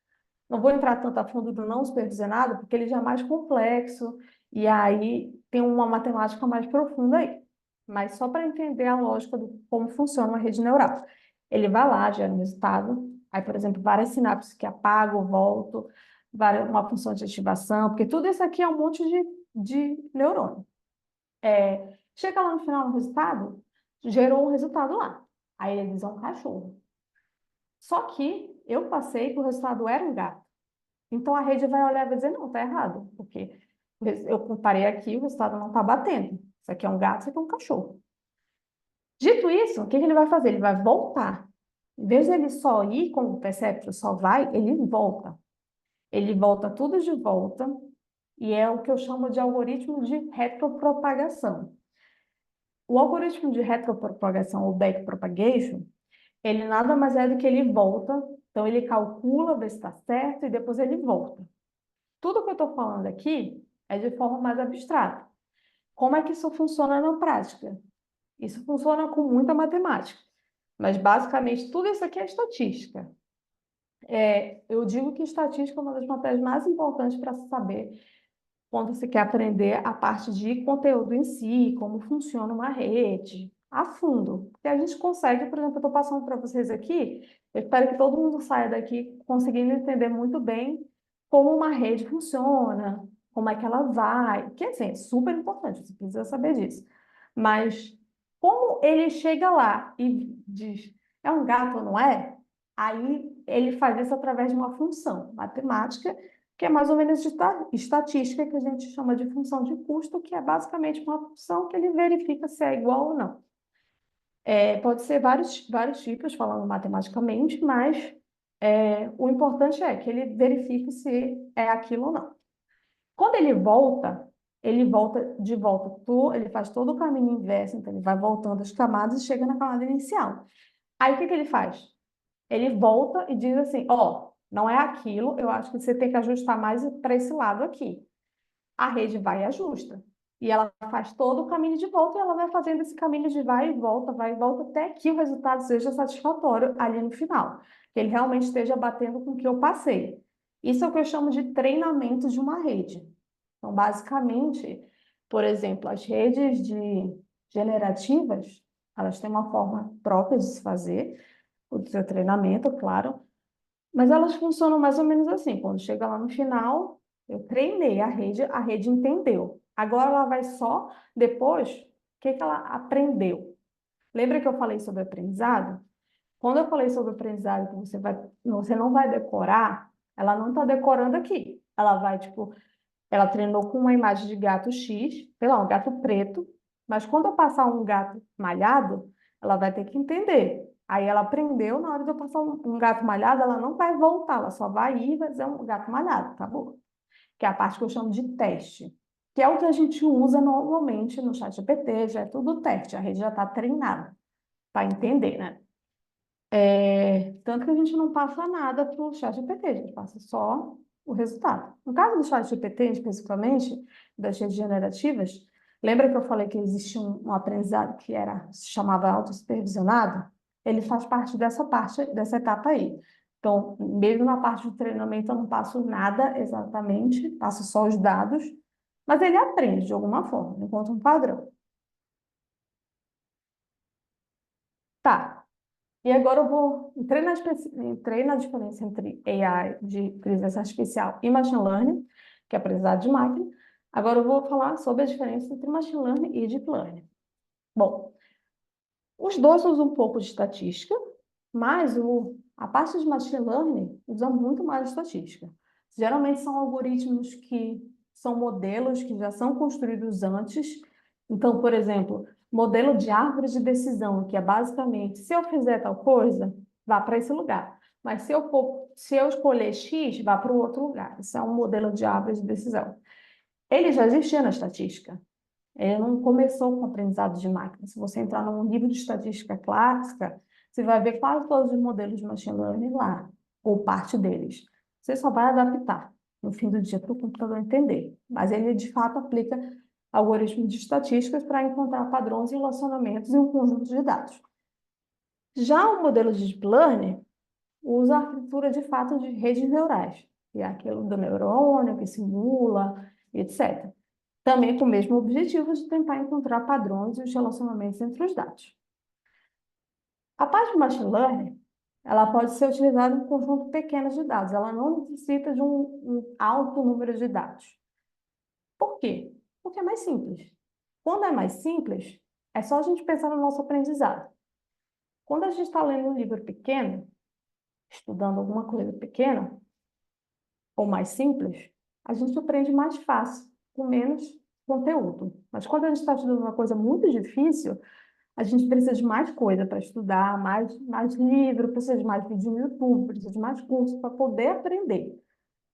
Speaker 2: Não vou entrar tanto a fundo do não supervisionado, porque ele já é mais complexo, e aí tem uma matemática mais profunda aí. Mas só para entender a lógica de como funciona uma rede neural. Ele vai lá, gera um resultado, aí, por exemplo, várias sinapses que apagam, voltam, uma função de ativação, porque tudo isso aqui é um monte de neurônio. Chega lá no final do resultado, gerou um resultado lá. Aí ele diz, é um cachorro. Só que eu passei que o resultado era um gato. Então a rede vai olhar e vai dizer, não, tá errado, porque eu comparei aqui, o resultado não está batendo. Isso aqui é um gato, isso aqui é um cachorro. Dito isso, o que ele vai fazer? Ele vai voltar. Em vez de ele só ir, como o perceptron só vai, ele volta. Ele volta tudo de volta, e é o que eu chamo de algoritmo de retropropagação. O algoritmo de retropropagação, ou backpropagation, ele nada mais é do que ele volta, então ele calcula, vê se está certo, e depois ele volta. Tudo que eu estou falando aqui é de forma mais abstrata. Como é que isso funciona na prática? Isso funciona com muita matemática, mas basicamente tudo isso aqui é estatística. Eu digo que estatística é uma das matérias mais importantes para se saber quando você quer aprender a parte de conteúdo em si, como funciona uma rede, a fundo. Porque a gente consegue, por exemplo, eu estou passando para vocês aqui, eu espero que todo mundo saia daqui conseguindo entender muito bem como uma rede funciona, como é que ela vai, que assim, é super importante, você precisa saber disso. Mas como ele chega lá e diz, é um gato ou não é? Aí ele faz isso através de uma função matemática que é mais ou menos de estatística, que a gente chama de função de custo, que é basicamente uma função que ele verifica se é igual ou não. Pode ser vários tipos, falando matematicamente, mas o importante é que ele verifique se é aquilo ou não. Quando ele volta de volta, ele faz todo o caminho inverso, então ele vai voltando as camadas e chega na camada inicial. Aí o que ele faz? Ele volta e diz assim, ó, não é aquilo, eu acho que você tem que ajustar mais para esse lado aqui. A rede vai e ajusta. E ela faz todo o caminho de volta e ela vai fazendo esse caminho de vai e volta, até que o resultado seja satisfatório ali no final. Que ele realmente esteja batendo com o que eu passei. Isso é o que eu chamo de treinamento de uma rede. Então, basicamente, por exemplo, as redes generativas, elas têm uma forma própria de se fazer, o seu treinamento, claro, mas elas funcionam mais ou menos assim. Quando chega lá no final, eu treinei a rede entendeu. Agora ela vai só, depois, o que que ela aprendeu? Lembra que eu falei sobre aprendizado? Quando eu falei sobre aprendizado, que você não vai decorar, ela não está decorando aqui. Ela vai, tipo, ela treinou com uma imagem de gato X, sei lá, um gato preto, mas quando eu passar um gato malhado, ela vai ter que entender. Aí ela aprendeu, na hora de eu passar um gato malhado, ela não vai voltar, ela só vai ir e vai dizer um gato malhado, acabou. Que é a parte que eu chamo de teste, que é o que a gente usa normalmente no ChatGPT, já é tudo teste, a rede já está treinada para entender, né? Tanto que a gente não passa nada para o ChatGPT, a gente passa só o resultado. No caso do ChatGPT, especificamente, das redes generativas, lembra que eu falei que existia um aprendizado que se chamava autossupervisionado? Ele faz parte dessa etapa aí. Então, mesmo na parte do treinamento, eu não passo nada exatamente, passo só os dados, mas ele aprende de alguma forma, encontra um padrão. Tá. E agora eu vou entrei na diferença entre AI, de inteligência artificial, e machine learning, que é aprendizado de máquina. Agora eu vou falar sobre a diferença entre machine learning e deep learning. Bom, os dois usam um pouco de estatística, mas a parte de machine learning usa muito mais estatística. Geralmente são algoritmos que são modelos que já são construídos antes. Então, por exemplo, modelo de árvore de decisão, que é basicamente, se eu fizer tal coisa, vá para esse lugar. Mas se eu escolher X, vá para o outro lugar. Isso é um modelo de árvore de decisão. Ele já existia na estatística. Ele não começou com aprendizado de máquina. Se você entrar num livro de estatística clássica, você vai ver quase todos os modelos de machine learning lá, ou parte deles. Você só vai adaptar no fim do dia para o computador entender. Mas ele, de fato, aplica algoritmos de estatísticas para encontrar padrões e relacionamentos em um conjunto de dados. Já o modelo de Deep Learning usa a arquitetura, de fato, de redes neurais, que é aquilo do neurônio, que simula, etc. Também com o mesmo objetivo de tentar encontrar padrões e os relacionamentos entre os dados. A parte de machine learning, ela pode ser utilizada em um conjunto pequeno de dados, ela não necessita de um alto número de dados. Por quê? Porque é mais simples. Quando é mais simples, é só a gente pensar no nosso aprendizado. Quando a gente está lendo um livro pequeno, estudando alguma coisa pequena, ou mais simples, a gente aprende mais fácil, com menos conteúdo. Mas quando a gente está estudando uma coisa muito difícil, a gente precisa de mais coisa para estudar, mais livro, precisa de mais vídeo no YouTube, precisa de mais curso para poder aprender.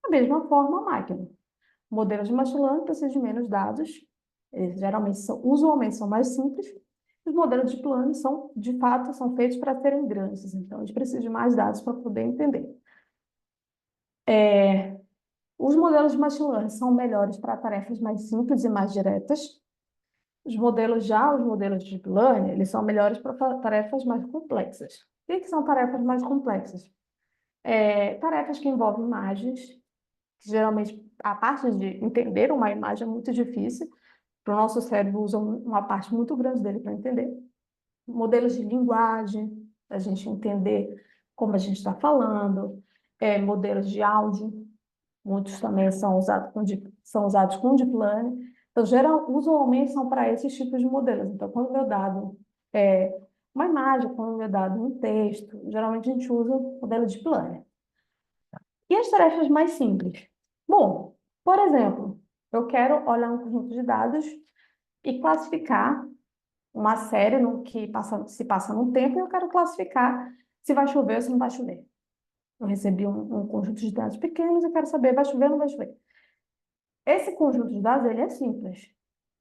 Speaker 2: Da mesma forma, a máquina. Modelos de machine learning precisam de menos dados, eles usualmente são mais simples. Os modelos de plano são, de fato, são feitos para serem grandes, então eles precisam de mais dados para poder entender. Os modelos de machine learning são melhores para tarefas mais simples e mais diretas. Os modelos de deep learning, eles são melhores para tarefas mais complexas. O que são tarefas mais complexas? Tarefas que envolvem imagens, que geralmente a parte de entender uma imagem é muito difícil, para o nosso cérebro usa uma parte muito grande dele para entender. Modelos de linguagem, para a gente entender como a gente está falando, modelos de áudio, muitos também são usados com deep learning. Então, usualmente são para esses tipos de modelos. Então, quando meu dado é uma imagem, quando meu dado é um texto, geralmente a gente usa o modelo deep learning. E as tarefas mais simples? Bom, por exemplo, eu quero olhar um conjunto de dados e classificar uma série que se passa num tempo e eu quero classificar se vai chover ou se não vai chover. Eu recebi um conjunto de dados pequenos e quero saber vai chover ou não vai chover. Esse conjunto de dados, ele é simples.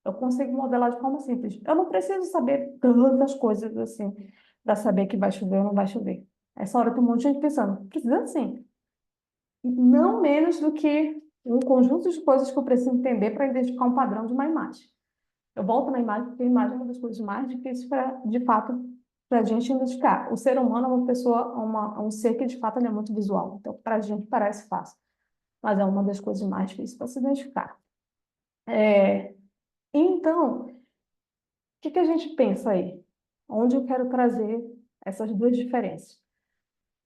Speaker 2: Eu consigo modelar de forma simples. Eu não preciso saber tantas coisas assim para saber que vai chover ou não vai chover. Essa hora tem um monte de gente pensando, precisa sim. Não menos do que um conjunto de coisas que eu preciso entender para identificar um padrão de uma imagem. Eu volto na imagem, porque a imagem é uma das coisas mais difíceis, de fato, para a gente identificar. O ser humano é uma pessoa, um ser que, de fato, ele é muito visual. Então, para a gente parece fácil, mas é uma das coisas mais difíceis para se identificar. Então, o que a gente pensa aí? Onde eu quero trazer essas duas diferenças?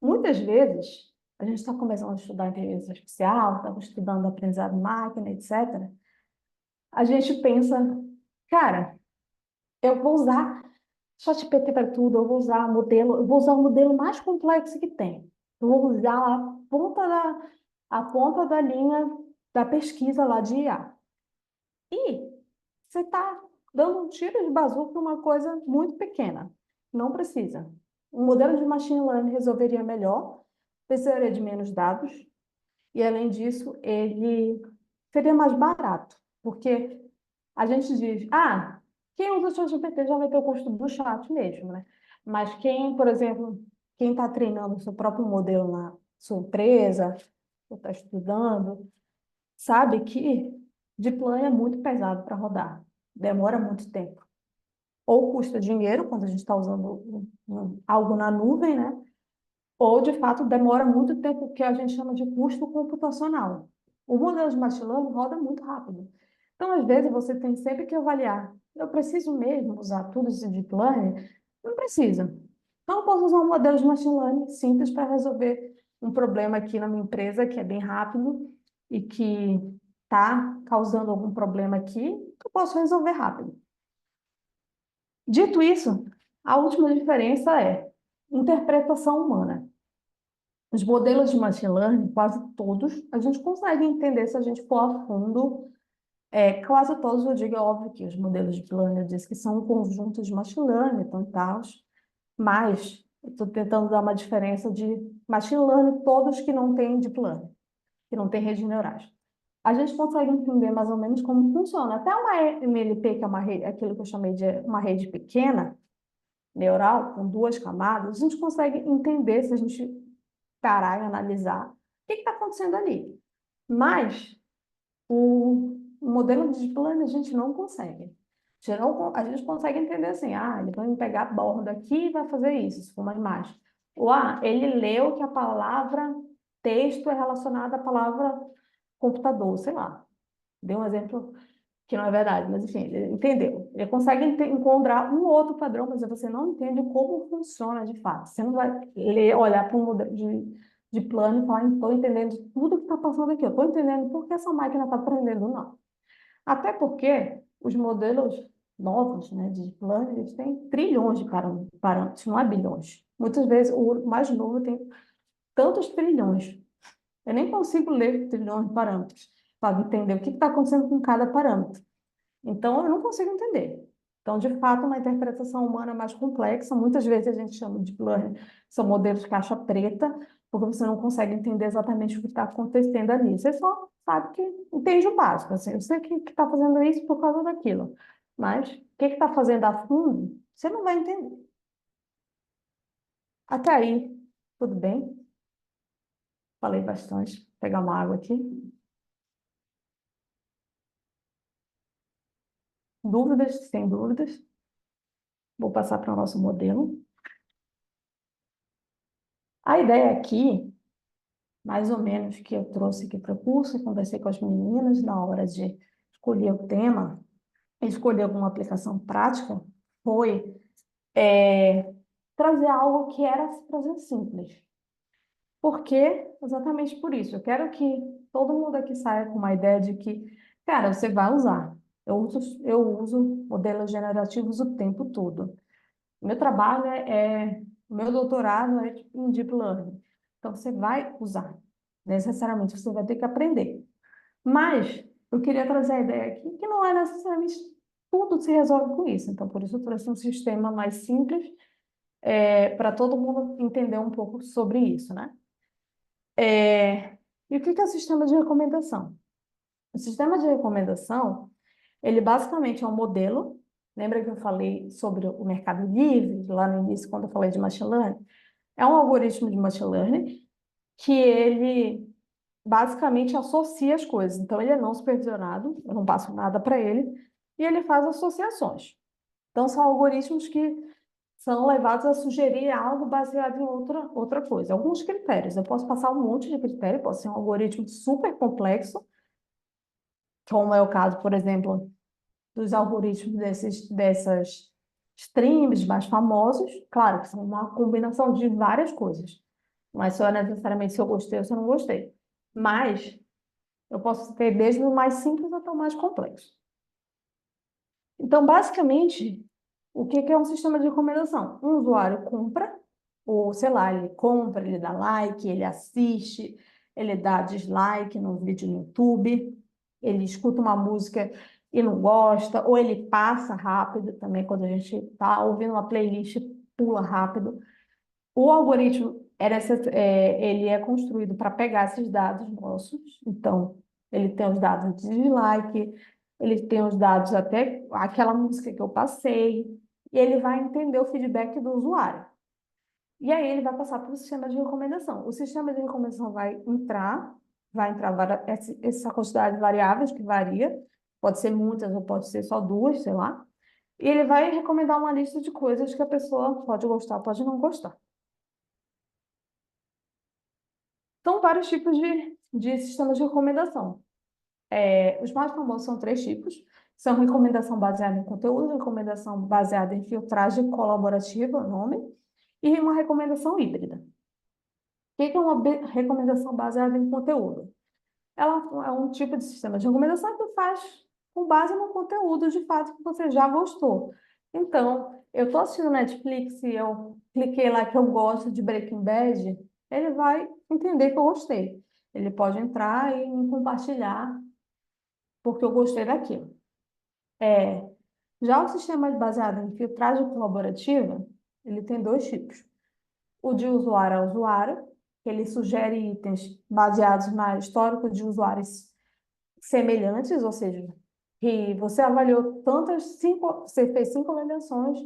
Speaker 2: Muitas vezes, a gente está começando a estudar inteligência artificial, estamos estudando aprendizado de máquina, etc. A gente pensa, cara, eu vou usar ChatGPT para tudo, eu vou usar o modelo mais complexo que tem. Eu vou usar a ponta da linha da pesquisa lá de IA. E você está dando um tiro de bazuca para uma coisa muito pequena. Não precisa. Um modelo de machine learning resolveria melhor, precisaria de menos dados, e além disso, ele seria mais barato, porque a gente diz, quem usa o ChatGPT já vai ter o custo do chat mesmo, né? Mas quem, por exemplo, quem está treinando o seu próprio modelo na sua empresa, ou está estudando, sabe que deep learning é muito pesado para rodar, demora muito tempo. Ou custa dinheiro, quando a gente está usando algo na nuvem, né? Ou, de fato, demora muito tempo, que a gente chama de custo computacional. O modelo de machine learning roda muito rápido. Então, às vezes, você tem sempre que avaliar. Eu preciso mesmo usar tudo isso de deep learning? Não precisa. Então, eu posso usar um modelo de machine learning simples para resolver um problema aqui na minha empresa, que é bem rápido e que está causando algum problema aqui, eu posso resolver rápido. Dito isso, a última diferença é interpretação humana. Os modelos de machine learning, quase todos, a gente consegue entender se a gente for a fundo. Quase todos, eu digo, é óbvio que os modelos de deep learning eu disse que são um conjunto de machine learning, então tal, mas eu estou tentando dar uma diferença de machine learning todos que não têm deep learning, que não têm redes neurais. a gente consegue entender mais ou menos como funciona. Até uma MLP, que é uma rede, aquilo que eu chamei de uma rede pequena, neural, com duas camadas, a gente consegue entender, se a gente parar e analisar, o que está acontecendo ali. Mas o modelo de deep learning a gente não consegue. A gente consegue entender assim, ele vai me pegar a borda aqui e vai fazer isso, se for uma imagem. Ou, ele leu que a palavra texto é relacionada à palavra computador, sei lá. Dei um exemplo que não é verdade, mas enfim, ele entendeu. Ele consegue encontrar um outro padrão, mas você não entende como funciona de fato. Você não vai olhar para um modelo de plano e falar, estou entendendo tudo que está passando aqui, eu estou entendendo por que essa máquina está aprendendo, não. Até porque os modelos novos, né, de plano, eles têm trilhões de parâmetros, não é bilhões. Muitas vezes o mais novo tem tantos trilhões. Eu nem consigo ler trilhões de parâmetros para entender o que está acontecendo com cada parâmetro. Então, eu não consigo entender. Então, de fato, uma interpretação humana é mais complexa. Muitas vezes a gente chama de deep learning, são modelos caixa preta, porque você não consegue entender exatamente o que está acontecendo ali. Você só sabe que entende o básico. Assim, eu sei que está fazendo isso por causa daquilo. Mas o que está fazendo a fundo, você não vai entender. Até aí, tudo bem? Falei bastante. Vou pegar uma água aqui. Dúvidas? Sem dúvidas. Vou passar para o nosso modelo. A ideia aqui, mais ou menos, que eu trouxe aqui para o curso, conversei com as meninas na hora de escolher o tema, escolher alguma aplicação prática, foi trazer algo que era trazer simples. Por quê? Exatamente por isso. Eu quero que todo mundo aqui saia com uma ideia de que, cara, você vai usar. Eu uso modelos generativos o tempo todo. Meu trabalho o meu doutorado é em Deep Learning. Então, você vai usar. Necessariamente, você vai ter que aprender. Mas, eu queria trazer a ideia aqui que não é necessariamente tudo se resolve com isso. Então, por isso, eu trouxe um sistema mais simples, para todo mundo entender um pouco sobre isso, né? E o que é o sistema de recomendação? O sistema de recomendação, ele basicamente é um modelo. Lembra que eu falei sobre o mercado livre, lá no início, quando eu falei de machine learning? É um algoritmo de machine learning que ele basicamente associa as coisas. Então, ele é não supervisionado, eu não passo nada para ele, e ele faz associações. Então, são algoritmos que são levados a sugerir algo baseado em outra coisa. Alguns critérios. Eu posso passar um monte de critério, pode ser um algoritmo super complexo, como é o caso, por exemplo, dos algoritmos dessas streams mais famosos. Claro que são uma combinação de várias coisas. Não é só necessariamente se eu gostei ou se eu não gostei. Mas eu posso ter desde o mais simples até o mais complexo. Então, basicamente, o que é um sistema de recomendação? Um usuário compra, ou sei lá, ele compra, ele dá like, ele assiste, ele dá dislike no vídeo no YouTube, ele escuta uma música e não gosta, ou ele passa rápido também, quando a gente está ouvindo uma playlist, pula rápido. O algoritmo ele é construído para pegar esses dados nossos, então ele tem os dados de dislike, ele tem os dados até aquela música que eu passei, e ele vai entender o feedback do usuário. E aí ele vai passar para o sistema de recomendação. O sistema de recomendação vai entrar essa quantidade de variáveis que varia, pode ser muitas ou pode ser só duas, sei lá, e ele vai recomendar uma lista de coisas que a pessoa pode gostar, pode não gostar. São vários tipos de sistemas de recomendação. Os mais famosos são três tipos. São recomendação baseada em conteúdo, recomendação baseada em filtragem colaborativa, o nome, e uma recomendação híbrida. O que é uma recomendação baseada em conteúdo? Ela é um tipo de sistema de recomendação que faz com base no conteúdo de fato que você já gostou. Então, eu estou assistindo Netflix e eu cliquei lá que eu gosto de Breaking Bad, ele vai entender que eu gostei. Ele pode entrar e me compartilhar porque eu gostei daquilo. Já o sistema baseado em filtragem colaborativa, ele tem dois tipos. O de usuário a usuário, que ele sugere itens baseados no histórico de usuários semelhantes, ou seja, que você avaliou você fez 5 avaliações,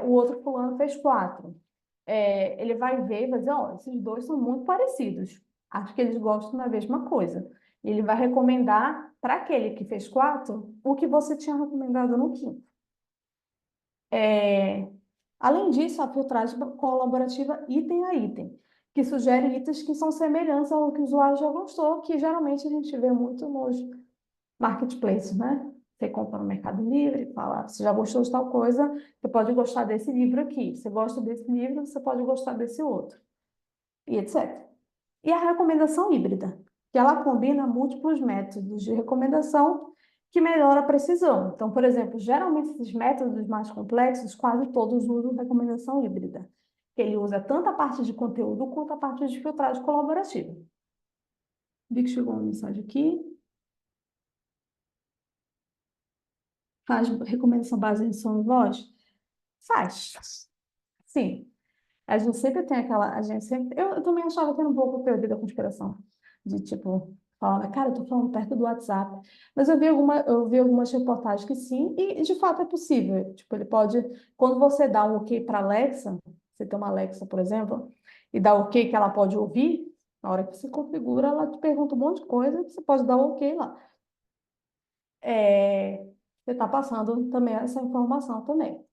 Speaker 2: o outro fulano fez 4. Ele vai ver e vai dizer, ó, esses dois são muito parecidos. Acho que eles gostam da mesma coisa. E ele vai recomendar para aquele que fez 4 o que você tinha recomendado no quinto. Além disso, a filtragem colaborativa item a item, que sugere itens que são semelhantes ao que o usuário já gostou, que geralmente a gente vê muito nos marketplaces, né? Você compra no Mercado Livre, fala, você já gostou de tal coisa, você pode gostar desse livro aqui. Você gosta desse livro, você pode gostar desse outro, e etc. E a recomendação híbrida, que ela combina múltiplos métodos de recomendação que melhora a precisão. Então, por exemplo, geralmente esses métodos mais complexos, quase todos usam recomendação híbrida, que ele usa tanto a parte de conteúdo quanto a parte de filtragem colaborativa. Vi que chegou uma mensagem aqui. Faz recomendação baseada em som e voz? Faz. Sim. A gente sempre tem aquela. Eu também achava que era um pouco teoria da conspiração. De tipo, falar, cara, eu tô falando perto do WhatsApp. Mas eu vi algumas reportagens que sim, e de fato é possível. Tipo, ele pode. Quando você dá um OK para Alexa, você tem uma Alexa, por exemplo, e dá OK que ela pode ouvir, na hora que você configura, ela te pergunta um monte de coisa, você pode dar o OK lá. Você está passando também essa informação também.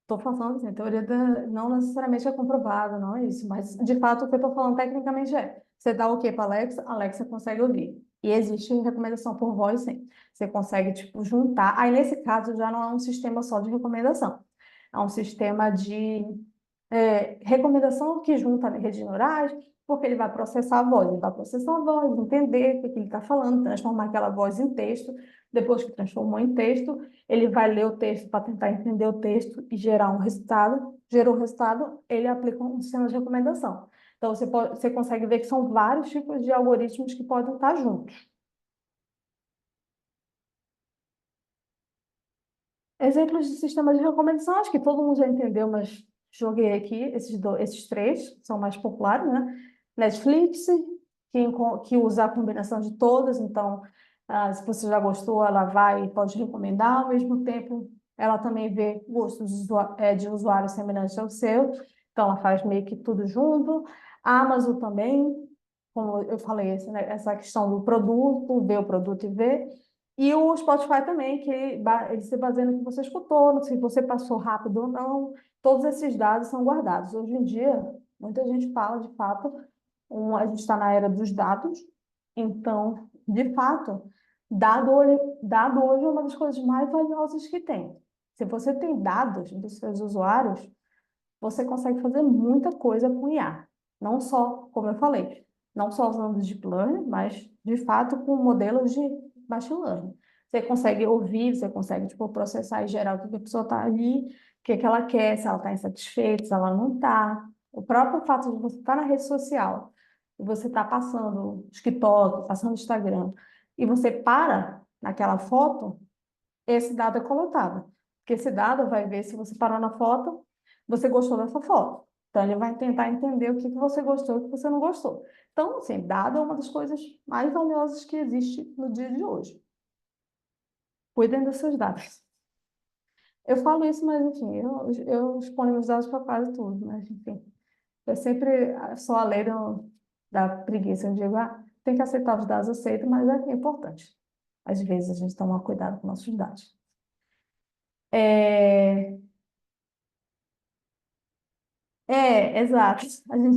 Speaker 2: Estou falando assim, a teoria não necessariamente é comprovada, não é isso, mas de fato o que eu estou falando tecnicamente você dá o OK para a Alexa consegue ouvir. E existe recomendação por voz, sim. Você consegue, tipo, juntar. Aí, nesse caso, já não é um sistema só de recomendação. É um sistema de recomendação que junta redes neurais, porque ele vai processar a voz, ele vai processar a voz, entender o que ele está falando, transformar aquela voz em texto. Depois que transformou em texto, ele vai ler o texto para tentar entender o texto e gerar um resultado. Gerou o resultado, ele aplica um sistema de recomendação. Então, você consegue ver que são vários tipos de algoritmos que podem estar juntos. Exemplos de sistemas de recomendação, acho que todo mundo já entendeu, mas joguei aqui, esses três são mais populares, né? Netflix, que usa a combinação de todas, então, se você já gostou, ela vai e pode recomendar, ao mesmo tempo, ela também vê gostos de usuários semelhantes ao seu, então ela faz meio que tudo junto. A Amazon também, como eu falei, essa questão do produto, ver o produto e ver. E o Spotify também, que ele se baseia no que você escutou, se você passou rápido ou não. Todos esses dados são guardados. Hoje em dia, muita gente fala, de fato, a gente está na era dos dados. Então, de fato, dado hoje é uma das coisas mais valiosas que tem. Se você tem dados dos seus usuários, você consegue fazer muita coisa com IA. Não só, como eu falei, não só usando deep learning, mas, de fato, com modelos de machine learning. Você consegue ouvir, você consegue, tipo, processar e gerar o que a pessoa está ali, o que ela quer, se ela está insatisfeita, se ela não está. O próprio fato de você estar na rede social, e você está passando TikTok, passando Instagram, e você para naquela foto, esse dado é coletado. Porque esse dado vai ver se você parou na foto, você gostou dessa foto. Então, ele vai tentar entender o que você gostou e o que você não gostou. Então, assim, dado é uma das coisas mais valiosas que existe no dia de hoje. Cuidem dos seus dados. Eu falo isso, mas, enfim, eu exponho meus dados para quase tudo, mas, enfim. Eu sempre sou a lei da preguiça. Eu digo, tem que aceitar os dados, aceito, mas é importante. Às vezes, a gente toma cuidado com nossos dados. É, exato.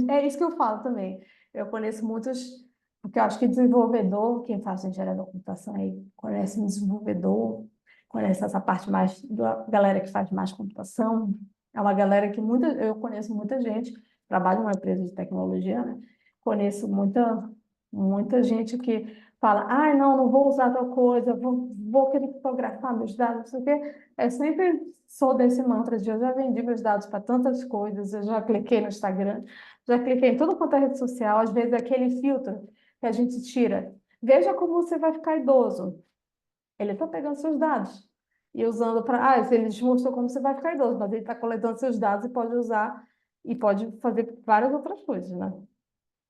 Speaker 2: É isso que eu falo também. Eu conheço muitos, porque eu acho que desenvolvedor, quem faz engenharia da computação aí, conhece um desenvolvedor, conhece essa parte mais da galera que faz mais computação. É uma galera que eu conheço muita gente, trabalho numa empresa de tecnologia, né? Conheço muita gente que fala, não vou usar tal coisa, vou querer fotografar meus dados, não sei o quê. Eu sempre sou desse mantra de eu já vendi meus dados para tantas coisas, eu já cliquei no Instagram, já cliquei em tudo quanto é rede social, às vezes aquele filtro que a gente tira. Veja como você vai ficar idoso. Ele está pegando seus dados e usando para. Ele te mostrou como você vai ficar idoso, mas ele está coletando seus dados e pode usar e pode fazer várias outras coisas, né?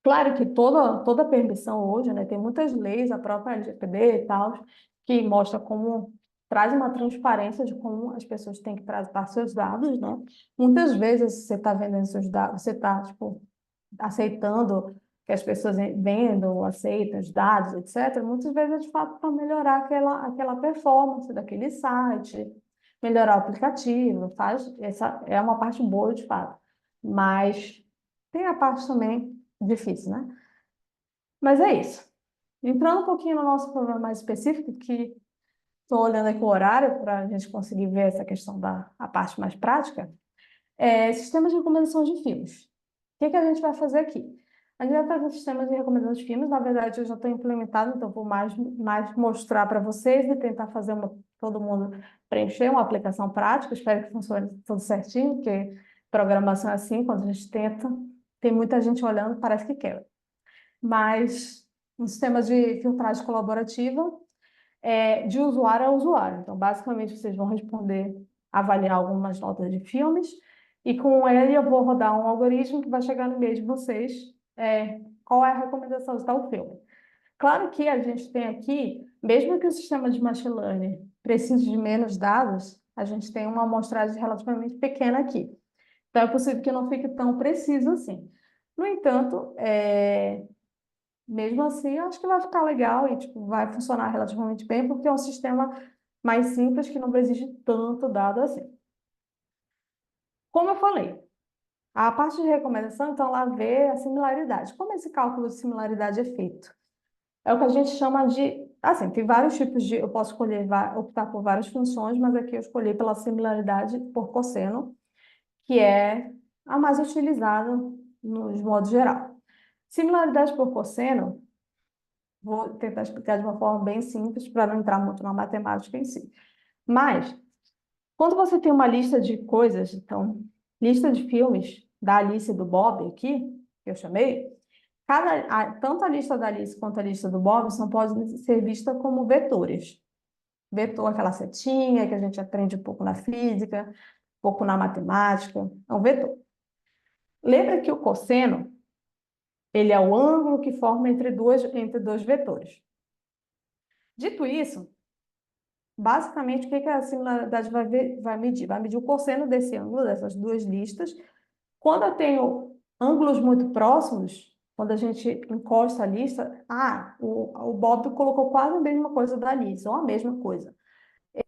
Speaker 2: Claro que toda permissão hoje, né, tem muitas leis, a própria LGPD e tal, que mostra como traz uma transparência de como as pessoas têm que tratar seus dados, né? Muitas vezes você está vendendo seus dados, você está, tipo, aceitando que as pessoas vendam, aceitem os dados, etc. Muitas vezes é de fato para melhorar aquela performance daquele site, melhorar o aplicativo, faz, essa é uma parte boa de fato. Mas tem a parte também difícil, né? Mas é isso. Entrando um pouquinho no nosso problema mais específico, que estou olhando aqui o horário para a gente conseguir ver essa questão da a parte mais prática, sistemas de recomendação de filmes. O que que a gente vai fazer aqui? A gente vai fazer sistemas de recomendação de filmes, na verdade eu já estou implementado, então vou mais mostrar para vocês e tentar fazer todo mundo preencher uma aplicação prática, espero que funcione tudo certinho, porque programação é assim, quando a gente tenta, tem muita gente olhando, parece que quer. Mas um sistema de filtragem colaborativa de usuário a usuário. Então, basicamente, vocês vão responder, avaliar algumas notas de filmes, e com ele eu vou rodar um algoritmo que vai chegar no e-mail de vocês, qual é a recomendação de tal filme. Claro que a gente tem aqui, mesmo que o sistema de machine learning precise de menos dados, a gente tem uma amostragem relativamente pequena aqui. Então, é possível que não fique tão preciso assim. No entanto, mesmo assim, eu acho que vai ficar legal e tipo, vai funcionar relativamente bem, porque é um sistema mais simples que não exige tanto dado assim. Como eu falei, a parte de recomendação, então, lá vê a similaridade. Como esse cálculo de similaridade é feito? É o que a gente chama de... Assim, tem vários tipos de... Eu posso escolher, optar por várias funções, mas aqui eu escolhi pela similaridade por cosseno, que é a mais utilizada no modo geral. Similaridade por cosseno, vou tentar explicar de uma forma bem simples para não entrar muito na matemática em si. Mas, quando você tem uma lista de coisas, então, lista de filmes da Alice e do Bob aqui, que eu chamei, tanto a lista da Alice quanto a lista do Bob são podem ser vistas como vetores. Vetor, aquela setinha que a gente aprende um pouco na física, um pouco na matemática, é um vetor. Lembra que o cosseno, ele é o ângulo que forma entre dois vetores. Dito isso, basicamente, o que que a similaridade vai medir? Vai medir o cosseno desse ângulo, dessas duas listas. Quando eu tenho ângulos muito próximos, quando a gente encosta a lista, o Bob colocou quase a mesma coisa da lista, ou a mesma coisa.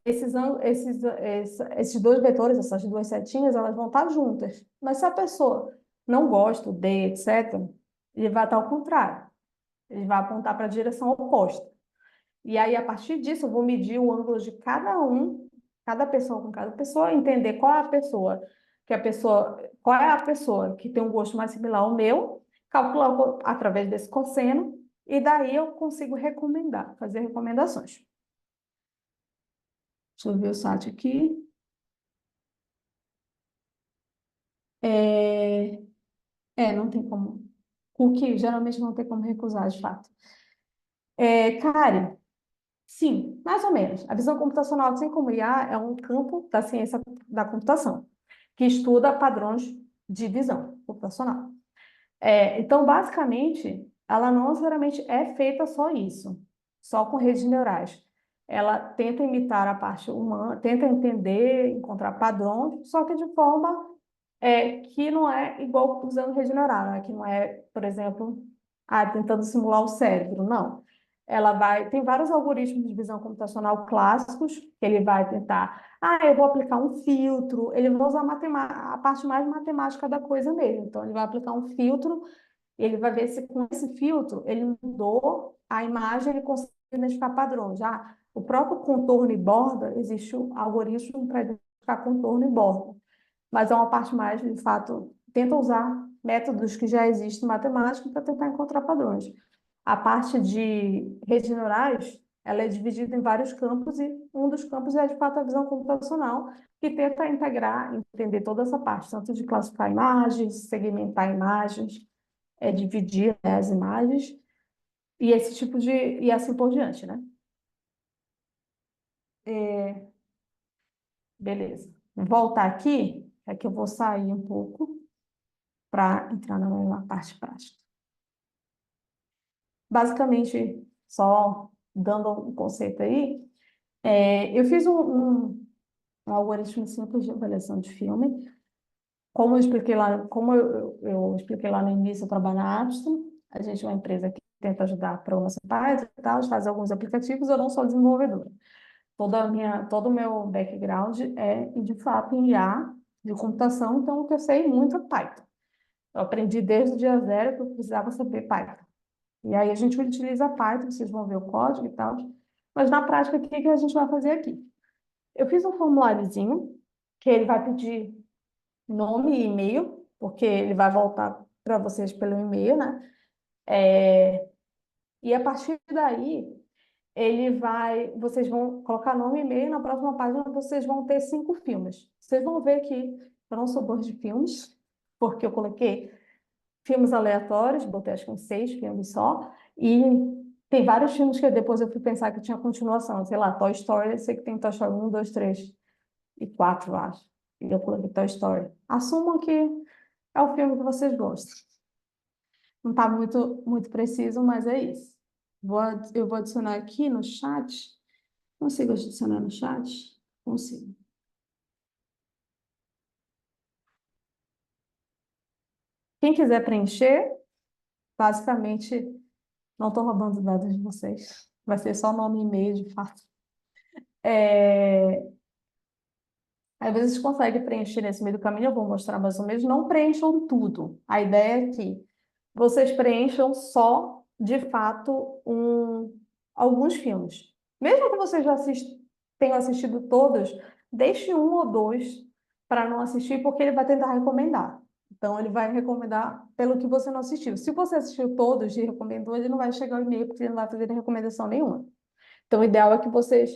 Speaker 2: Esses dois vetores, essas duas setinhas, elas vão estar juntas. Mas se a pessoa não gosta, odeia, etc., ele vai estar ao contrário. Ele vai apontar para a direção oposta. E aí, a partir disso, eu vou medir o ângulo de cada pessoa com cada pessoa, entender qual é a pessoa que tem um gosto mais similar ao meu, calcular através desse cosseno, e daí eu consigo fazer recomendações. Deixa eu ver o site aqui. Não tem como. Cookie geralmente não tem como recusar, de fato. Karen, sim, mais ou menos. A visão computacional, assim como o IA, é um campo da ciência da computação, que estuda padrões de visão computacional. Então, basicamente, ela não necessariamente é feita só isso, só com redes neurais. Ela tenta imitar a parte humana, tenta entender, encontrar padrões, só que de forma que não é igual usando rede neural, né? Que não é, por exemplo, tentando simular o cérebro, não. Tem vários algoritmos de visão computacional clássicos que ele vai tentar, eu vou aplicar um filtro, ele vai usar a parte mais matemática da coisa mesmo. Então, ele vai aplicar um filtro, ele vai ver se com esse filtro ele mudou a imagem, ele consegue identificar padrões. Já o próprio contorno e borda, existe um algoritmo para identificar contorno e borda, mas é uma parte mais, de fato, tenta usar métodos que já existem em matemática para tentar encontrar padrões. A parte de redes neurais, ela é dividida em vários campos e um dos campos é, de fato, a visão computacional, que tenta integrar, entender toda essa parte, tanto de classificar imagens, segmentar imagens, dividir, né, as imagens, e esse tipo e assim por diante, né? Beleza. Vou voltar aqui, é que eu vou sair um pouco para entrar na parte prática. Basicamente, só dando um conceito aí, eu fiz um algoritmo simples de avaliação de filme. Como eu expliquei lá no início, eu trabalho na Apston. A gente é uma empresa que tenta ajudar programas e tal, faz alguns aplicativos. Eu não sou desenvolvedora. Todo o meu background é, de fato, em IA, de computação, então o que eu sei muito é Python. Eu aprendi desde o dia zero que eu precisava saber Python. E aí a gente utiliza Python, vocês vão ver o código e tal. Mas na prática, o que que a gente vai fazer aqui? Eu fiz um formuláriozinho que ele vai pedir nome e e-mail, porque ele vai voltar para vocês pelo e-mail, né? E a partir daí, vocês vão colocar nome e e-mail, e na próxima página vocês vão ter 5 filmes. Vocês vão ver que eu não sou boa de filmes, porque eu coloquei filmes aleatórios, botei acho que uns 6 filmes só, e tem vários filmes que depois eu fui pensar que tinha continuação, sei lá, Toy Story, eu sei que tem Toy Story 1, 2, 3 e 4, eu acho. E eu coloquei Toy Story. Assumam que é o filme que vocês gostam. Não está muito preciso, mas é isso. Eu vou adicionar aqui no chat. Consigo adicionar no chat? Consigo. Quem quiser preencher, basicamente, não estou roubando dados de vocês. Vai ser só nome e e-mail, de fato. Às vezes consegue preencher nesse meio do caminho, eu vou mostrar mais ou menos. Não preencham tudo. A ideia é que vocês preencham só, de fato, alguns filmes. Mesmo que vocês tenham assistido todos, deixe um ou dois para não assistir, porque ele vai tentar recomendar. Então, ele vai recomendar pelo que você não assistiu. Se você assistiu todos e recomendou, ele não vai chegar ao e-mail, porque ele não vai fazer recomendação nenhuma. Então, o ideal é que vocês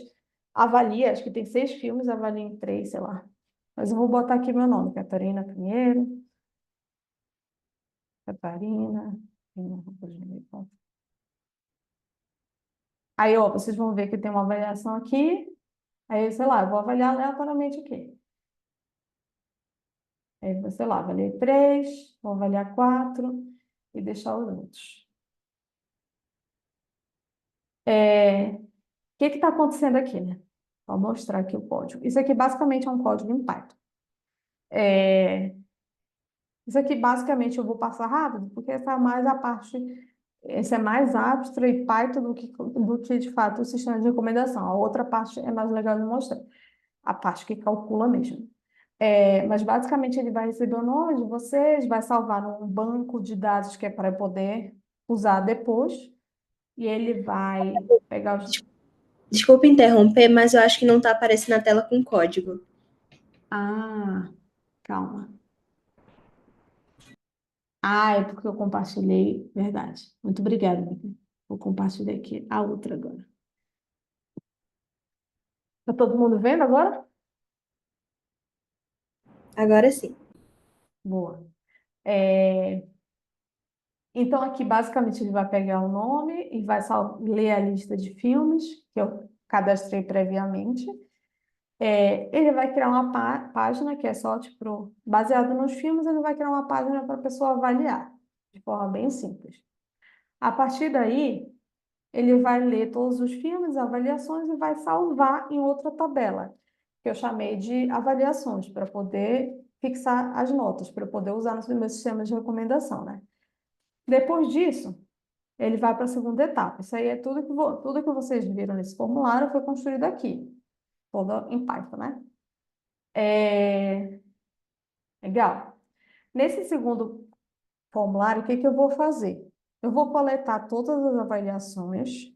Speaker 2: avaliem, acho que tem 6 filmes, avaliem 3, sei lá. Mas eu vou botar aqui meu nome, Catarina Pinheiro. Catarina. Aí, ó, vocês vão ver que tem uma avaliação aqui. Aí, sei lá, eu vou avaliar aleatoriamente aqui. Aí, sei lá, avaliei 3, vou avaliar 4 e deixar os outros. O que está acontecendo aqui, né? Vou mostrar aqui o código. Isso aqui basicamente é um código em Python. Isso aqui basicamente eu vou passar rápido, porque essa é mais abstrato e Python do que de fato o sistema de recomendação. A outra parte é mais legal de mostrar, a parte que calcula mesmo. Mas basicamente ele vai receber o nome de vocês, vai salvar num banco de dados que é para poder usar depois, e ele vai pegar os.
Speaker 1: Desculpa interromper, mas eu acho que não está aparecendo na tela com código.
Speaker 2: Ah, calma. Ah, é porque eu compartilhei, verdade. Muito obrigada, Vicky. Vou compartilhar aqui a outra agora. Tá todo mundo vendo agora?
Speaker 1: Agora sim.
Speaker 2: Boa. Então, aqui, basicamente, ele vai pegar o nome e vai ler a lista de filmes que eu cadastrei previamente. Ele vai criar uma página que é só, tipo, baseado nos filmes, ele vai criar uma página para a pessoa avaliar, de forma bem simples. A partir daí, ele vai ler todos os filmes, avaliações e vai salvar em outra tabela, que eu chamei de avaliações, para poder fixar as notas, para poder usar no meu sistema de recomendação, né? Depois disso, ele vai para a segunda etapa. Isso aí é tudo que vocês viram nesse formulário foi construído aqui, todo em Python, né? Legal. Nesse segundo formulário, o que que eu vou fazer? Eu vou coletar todas as avaliações.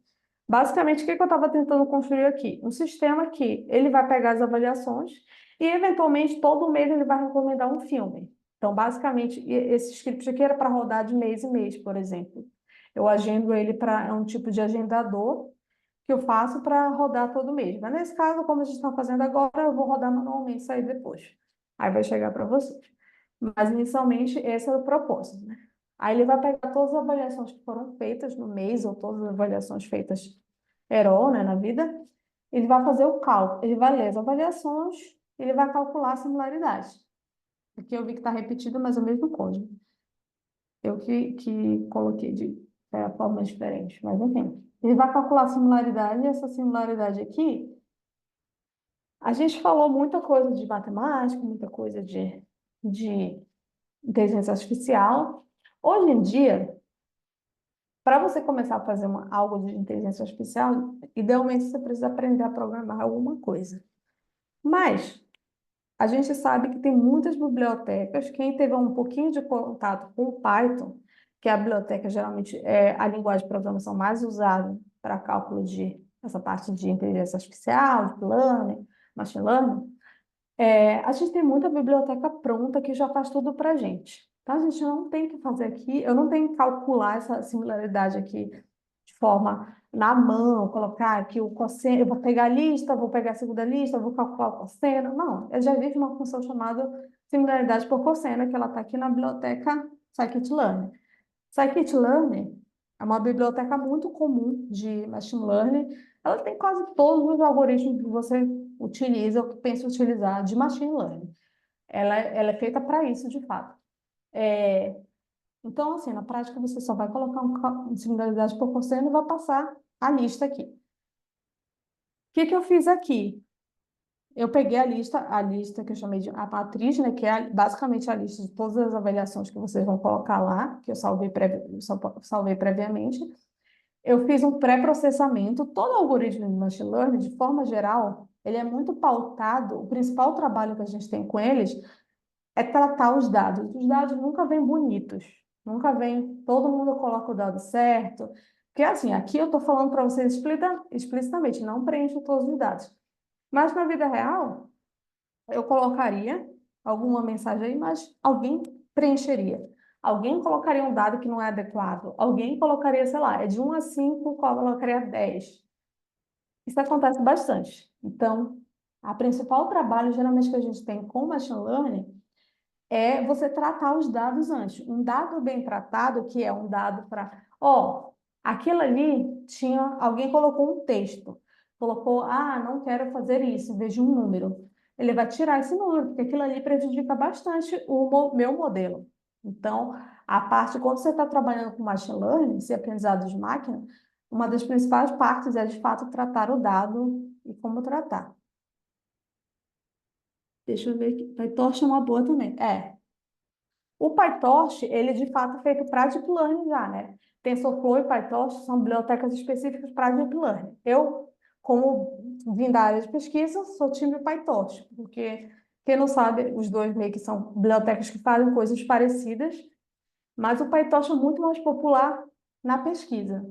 Speaker 2: Basicamente, o que que eu estava tentando construir aqui? Um sistema que ele vai pegar as avaliações e, eventualmente, todo mês ele vai recomendar um filme. Então, basicamente, esse script aqui era para rodar de mês em mês, por exemplo. Eu agendo ele é um tipo de agendador que eu faço para rodar todo mês. Mas, nesse caso, como a gente está fazendo agora, eu vou rodar manualmente isso aí depois. Aí vai chegar para vocês. Mas, inicialmente, esse era o propósito, né? Aí ele vai pegar todas as avaliações que foram feitas no mês, ou todas as avaliações feitas né, na vida, ele vai fazer o cálculo, ele vai ler as avaliações, ele vai calcular a similaridade. Aqui eu vi que está repetido, mas é o mesmo código. Eu que coloquei de é a forma diferente, mas enfim. Ele vai calcular a similaridade, e essa similaridade aqui, a gente falou muita coisa de matemática, muita coisa de inteligência artificial. Hoje em dia, para você começar a fazer algo de inteligência artificial, idealmente você precisa aprender a programar alguma coisa. Mas a gente sabe que tem muitas bibliotecas. Quem teve um pouquinho de contato com o Python, que é a biblioteca geralmente é a linguagem de programação mais usada para cálculo de essa parte de inteligência artificial, de learning, machine learning, a gente tem muita biblioteca pronta que já faz tudo para a gente. Tá? A gente não tem que fazer aqui, eu não tenho que calcular essa similaridade aqui de forma na mão, colocar aqui o cosseno, eu vou pegar a lista, vou pegar a segunda lista, vou calcular o cosseno. Não, eu já vi uma função chamada similaridade por cosseno, que ela está aqui na biblioteca Scikit-learn. Scikit-learn é uma biblioteca muito comum de machine learning. Ela tem quase todos os algoritmos que você utiliza ou que pensa utilizar de machine learning. Ela é feita para isso, de fato. Então, assim, na prática, você só vai colocar uma similaridade por cosseno e vai passar a lista aqui. O que eu fiz aqui? Eu peguei a lista que eu chamei de a matriz, né, que é basicamente a lista de todas as avaliações que vocês vão colocar lá, que eu salvei previamente. Eu fiz um pré-processamento. Todo algoritmo de machine learning, de forma geral, ele é muito pautado. O principal trabalho que a gente tem com eles é tratar os dados. Os dados nunca vêm bonitos, nunca vem, todo mundo coloca o dado certo. Porque assim, aqui eu estou falando para vocês explicitamente, não preencho todos os dados. Mas na vida real, eu colocaria alguma mensagem aí, mas alguém preencheria. Alguém colocaria um dado que não é adequado. Alguém colocaria, sei lá, é de 1 a 5, colocaria 10. Isso acontece bastante. Então, o principal trabalho, geralmente, que a gente tem com machine learning é você tratar os dados antes. Um dado bem tratado, que é um dado para... aquilo ali tinha... Alguém colocou um texto. Colocou, não quero fazer isso, em vez de um número. Ele vai tirar esse número, porque aquilo ali prejudica bastante o meu modelo. Então, a parte, quando você está trabalhando com machine learning, esse aprendizado de máquina, uma das principais partes é, de fato, tratar o dado e como tratar. Deixa eu ver aqui. PyTorch é uma boa também. O PyTorch, ele de fato é feito para Deep Learning já, né? TensorFlow e PyTorch são bibliotecas específicas para Deep Learning. Eu, como vim da área de pesquisa, sou time PyTorch, porque, quem não sabe, os dois meio que são bibliotecas que fazem coisas parecidas, mas o PyTorch é muito mais popular na pesquisa,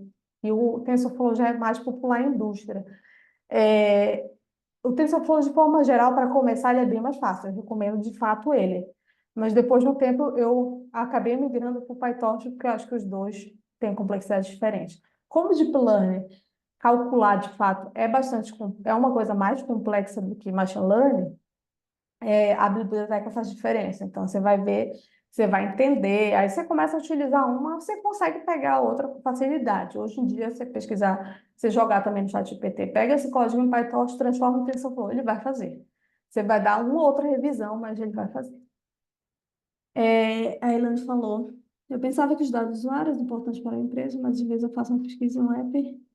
Speaker 2: e o TensorFlow já é mais popular em indústria. O TensorFlow, de forma geral, para começar, ele é bem mais fácil. Eu recomendo, de fato, ele. Mas depois de um tempo, eu acabei migrando para o PyTorch, porque eu acho que os dois têm complexidades diferentes. Como Deep Learning, calcular, de fato, é uma coisa mais complexa do que Machine Learning, a biblioteca faz diferença. Então, você vai ver, você vai entender, aí você começa a utilizar uma, você consegue pegar a outra com facilidade. Hoje em dia, você pesquisar, você jogar também no ChatGPT, pega esse código em PyTorch, transforma em TensorFlow, ele vai fazer. Você vai dar uma ou outra revisão, mas ele vai fazer. A Elaine falou, eu pensava que os dados do usuário eram importantes para a empresa, mas às vezes eu faço uma pesquisa em um app.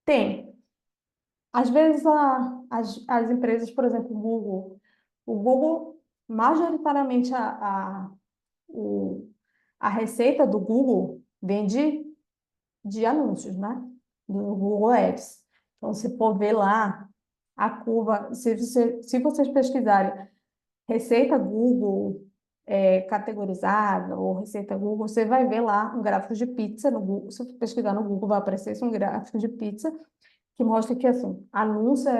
Speaker 2: Tem. Às vezes as empresas, por exemplo, o Google, majoritariamente a receita do Google vem de anúncios, né? Do Google Ads. Então, se for ver lá a curva, se vocês pesquisarem receita Google categorizada ou receita Google, você vai ver lá um gráfico de pizza no Google. Se você pesquisar no Google, vai aparecer um gráfico de pizza que mostra que, assim, anúncio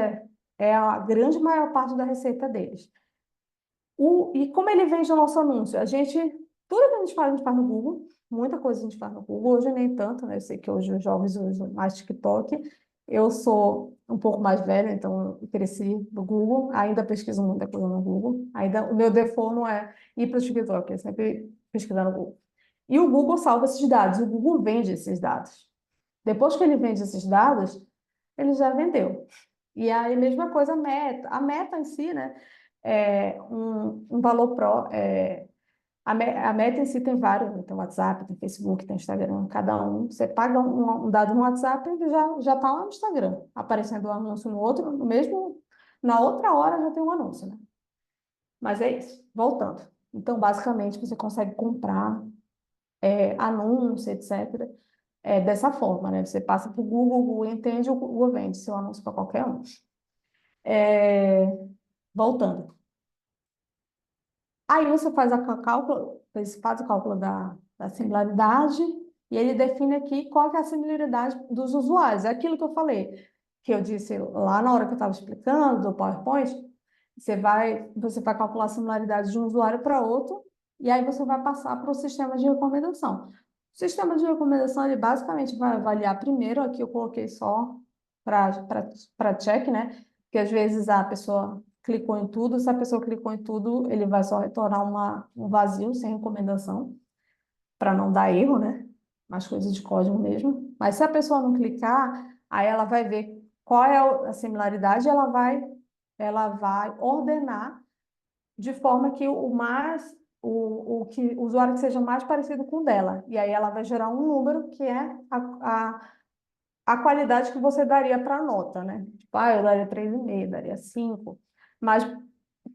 Speaker 2: é a grande maior parte da receita deles. E como ele vende o nosso anúncio? Tudo que a gente faz no Google, muita coisa a gente faz no Google, hoje nem tanto, né? Eu sei que hoje os jovens usam mais TikTok, eu sou um pouco mais velha, então eu cresci no Google, ainda pesquiso muita coisa no Google, ainda o meu default não é ir para o TikTok, é sempre pesquisar no Google. E o Google salva esses dados, o Google vende esses dados. Depois que ele vende esses dados, ele já vendeu. E aí, mesma coisa, a meta. A meta em si, né, é um valor A Meta em si tem vários, né? Tem WhatsApp, tem Facebook, tem Instagram, cada um. Você paga um dado no WhatsApp e já está lá no Instagram, aparecendo um anúncio no outro, no mesmo, na outra hora já tem um anúncio, né? Mas é isso, voltando. Então, basicamente, você consegue comprar anúncio, etc., dessa forma, né? Você passa para o Google, o Google entende, o Google vende seu anúncio para qualquer um. É, voltando. Aí você faz o cálculo da similaridade e ele define aqui qual que é a similaridade dos usuários. É aquilo que eu falei, que eu disse lá na hora que eu estava explicando do PowerPoint, você vai calcular a similaridade de um usuário para outro e aí você vai passar para o sistema de recomendação. O sistema de recomendação, ele basicamente vai avaliar primeiro, aqui eu coloquei só para check, né? Porque às vezes a pessoa clicou em tudo, se a pessoa clicou em tudo, ele vai só retornar um vazio sem recomendação, para não dar erro, né? Mais coisas de código mesmo. Mas se a pessoa não clicar, aí ela vai ver qual é a similaridade, ela vai ordenar de forma que o usuário que seja mais parecido com o dela. E aí ela vai gerar um número que é a qualidade que você daria para a nota, né? Tipo, eu daria 3,5, daria 5. Mas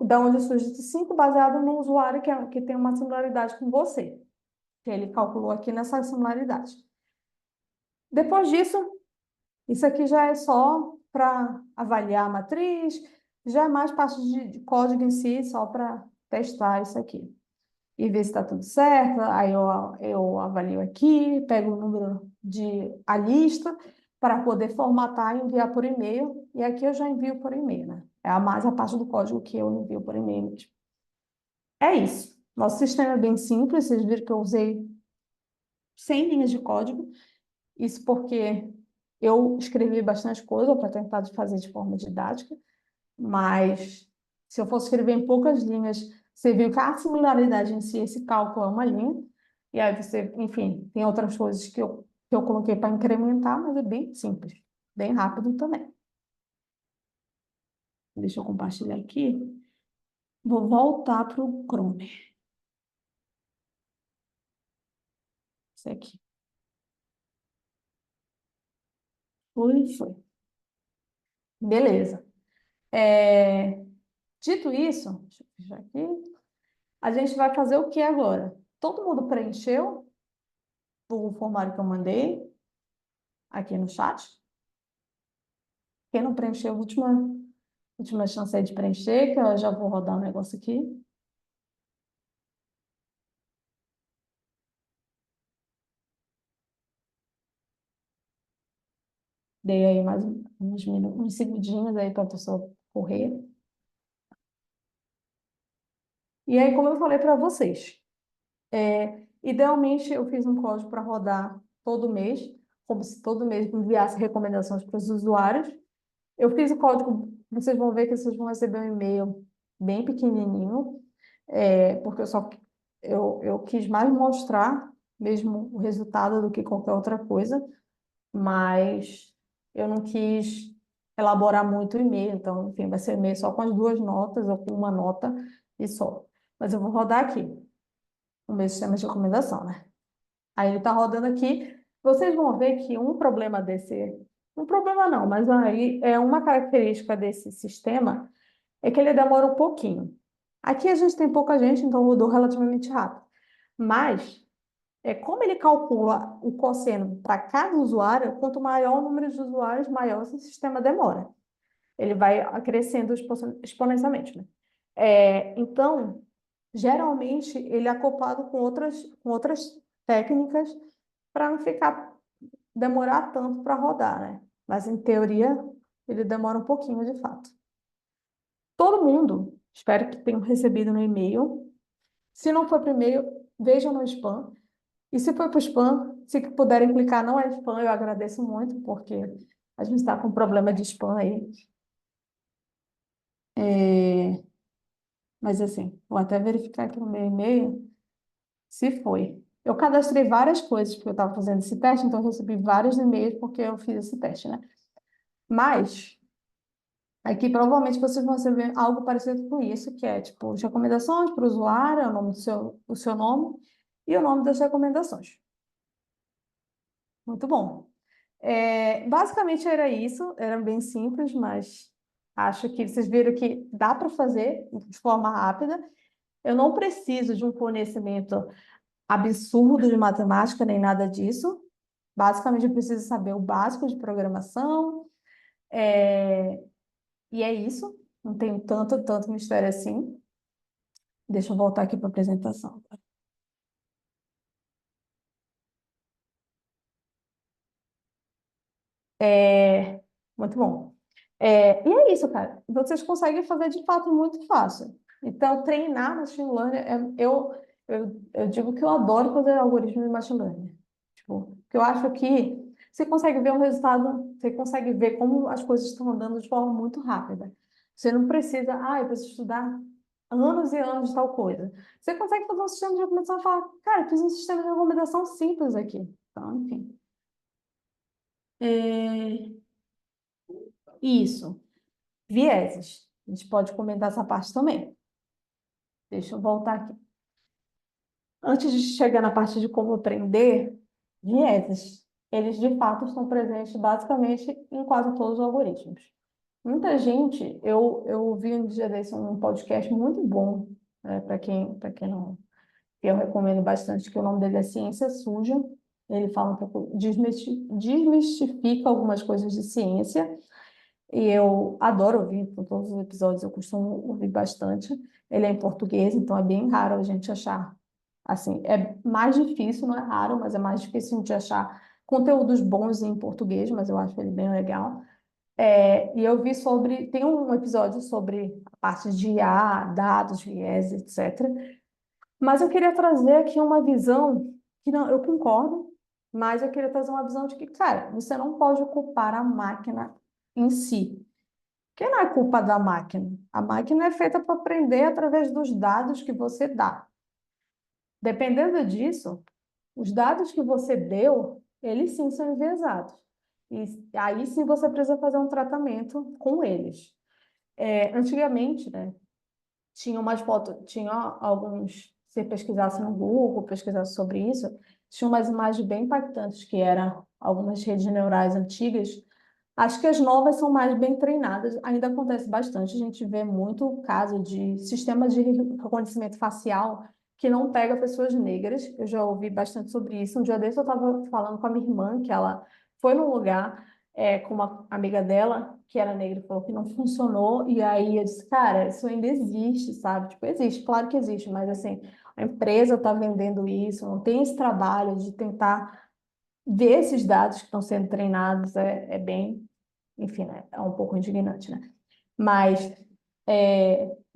Speaker 2: da onde surge esse 5 baseado no usuário que tem uma similaridade com você, que ele calculou aqui nessa similaridade. Depois disso, isso aqui já é só para avaliar a matriz, já é mais parte de código em si, só para testar isso aqui. E ver se está tudo certo, aí eu avalio aqui, pego o número a lista, para poder formatar e enviar por e-mail, e aqui eu já envio por e-mail, né? É a mais a parte do código que eu envio por e-mail mesmo. É isso. Nosso sistema é bem simples, vocês viram que eu usei 100 linhas de código, isso porque eu escrevi bastante coisa para tentar fazer de forma didática, mas se eu fosse escrever em poucas linhas, você viu que a similaridade em si, esse cálculo é uma linha, e aí você, enfim, tem outras coisas que eu coloquei para incrementar, mas é bem simples, bem rápido também. Deixa eu compartilhar aqui. Vou voltar para o Chrome. Isso aqui. Foi. Beleza. Dito isso, deixa eu fechar aqui. A gente vai fazer o que agora? Todo mundo preencheu o formulário que eu mandei aqui no chat? Quem não preencheu, última chance aí de preencher, que eu já vou rodar um negócio aqui. Dei aí mais uns segundinhos aí para a pessoa correr. E aí, como eu falei para vocês, idealmente eu fiz um código para rodar todo mês, como se todo mês enviasse recomendações para os usuários. Eu fiz o código, vocês vão ver que vocês vão receber um e-mail bem pequenininho, porque eu quis mais mostrar mesmo o resultado do que qualquer outra coisa, mas eu não quis elaborar muito o e-mail, então, enfim, vai ser e-mail só com as duas notas ou com uma nota e só. Mas eu vou rodar aqui o meu sistema de recomendação, né? Aí ele está rodando aqui. Vocês vão ver que um problema um problema não, mas aí é uma característica desse sistema é que ele demora um pouquinho. Aqui a gente tem pouca gente, então rodou relativamente rápido. Mas, como ele calcula o cosseno para cada usuário, quanto maior o número de usuários, maior esse sistema demora. Ele vai crescendo exponencialmente, né? Então, geralmente, ele é acoplado com outras técnicas para não demorar tanto para rodar, né? Mas, em teoria, ele demora um pouquinho, de fato. Todo mundo, espero que tenham recebido no e-mail. Se não for para o e-mail, vejam no spam. E se for para o spam, se puderem clicar não é spam, eu agradeço muito, porque a gente está com problema de spam aí. Mas assim, vou até verificar aqui no meu e-mail se foi. Eu cadastrei várias coisas porque eu estava fazendo esse teste, então eu recebi vários e-mails porque eu fiz esse teste, né? Mas, Aqui provavelmente vocês vão receber algo parecido com isso, que é tipo as recomendações para o usuário, o nome o seu nome e o nome das recomendações. Muito bom. Basicamente era isso, era bem simples, mas acho que vocês viram que dá para fazer de forma rápida. Eu não preciso de um conhecimento absurdo de matemática nem nada disso. Basicamente, eu preciso saber o básico de programação, é, e é isso. Não tem tanto mistério assim. Deixa eu voltar aqui para a apresentação. É, muito bom. E é isso, cara. Vocês conseguem fazer de fato muito fácil. Então, treinar machine learning, eu digo que eu adoro fazer algoritmo de machine learning. Tipo, porque eu acho que você consegue ver um resultado, você consegue ver como as coisas estão andando de forma muito rápida. Você não precisa, eu preciso estudar anos e anos de tal coisa. Você consegue fazer um sistema de recomendação e falar, cara, eu fiz um sistema de recomendação simples aqui. Então, enfim. É, Isso. Vieses. A gente pode comentar essa parte também. Deixa eu voltar aqui. Antes de chegar na parte de como aprender, vieses, eles de fato estão presentes basicamente em quase todos os algoritmos. Muita gente, eu ouvi um dia desse um podcast muito bom, para quem não, que eu recomendo bastante, que o nome dele é Ciência Suja. Ele fala um pouco, desmistifica algumas coisas de ciência. E eu adoro ouvir, por todos os episódios eu costumo ouvir bastante. Ele é em português, então é bem raro a gente achar. Assim, é mais difícil, não é raro, mas é mais difícil de achar conteúdos bons em português, mas eu acho ele bem legal. E eu vi sobre, tem um episódio sobre a parte de IA, dados, viés, etc. Mas eu queria trazer aqui uma visão que não, eu concordo, mas eu queria trazer uma visão de que, cara, você não pode culpar a máquina em si. Que não é culpa da máquina. A máquina é feita para aprender através dos dados que você dá. Dependendo disso, os dados que você deu, eles sim são enviesados. E aí sim você precisa fazer um tratamento com eles. Antigamente, né, tinha umas fotos, tinha alguns, se pesquisasse no Google, pesquisasse sobre isso, tinha umas imagens bem impactantes, que eram algumas redes neurais antigas. Acho que as novas são mais bem treinadas, ainda acontece bastante, a gente vê muito caso de sistema de reconhecimento facial que não pega pessoas negras, eu já ouvi bastante sobre isso. Um dia desse eu estava falando com a minha irmã, que ela foi num lugar com uma amiga dela, que era negra, e falou que não funcionou, e aí eu disse, cara, isso ainda existe, sabe? Tipo, existe, claro que existe, mas assim, a empresa está vendendo isso, não tem esse trabalho de tentar ver esses dados que estão sendo treinados, é bem, enfim, né? É um pouco indignante, né? Mas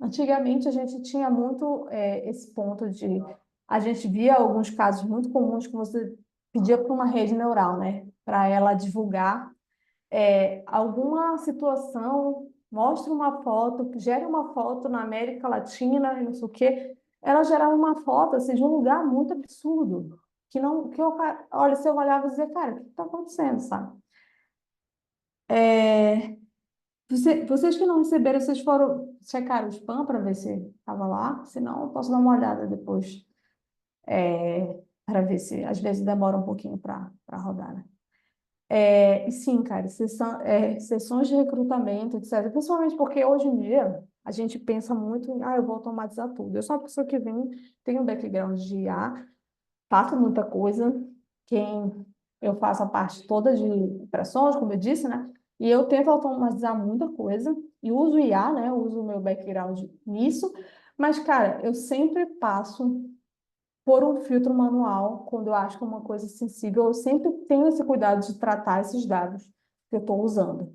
Speaker 2: antigamente a gente tinha muito esse ponto de, a gente via alguns casos muito comuns que você pedia para uma rede neural, né? Para ela divulgar alguma situação, mostra uma foto, gera uma foto na América Latina e não sei o quê, ela gerava uma foto assim, de um lugar muito absurdo, que não, que eu, olha, se eu olhava e dizia, cara, o que está acontecendo, sabe? É, vocês que não receberam, vocês foram checar o spam para ver se estava lá? Se não, eu posso dar uma olhada depois, para ver se às vezes demora um pouquinho para rodar, né? E sim, cara, sessões de recrutamento, etc. Principalmente porque hoje em dia a gente pensa muito em, eu vou automatizar tudo. Eu sou uma pessoa que tem um background de IA, faço muita coisa, eu faço a parte toda de operações, como eu disse, né? E eu tento automatizar muita coisa e uso IA, né? Eu uso o meu background nisso, mas, cara, eu sempre passo por um filtro manual quando eu acho que é uma coisa sensível. Eu sempre tenho esse cuidado de tratar esses dados que eu estou usando.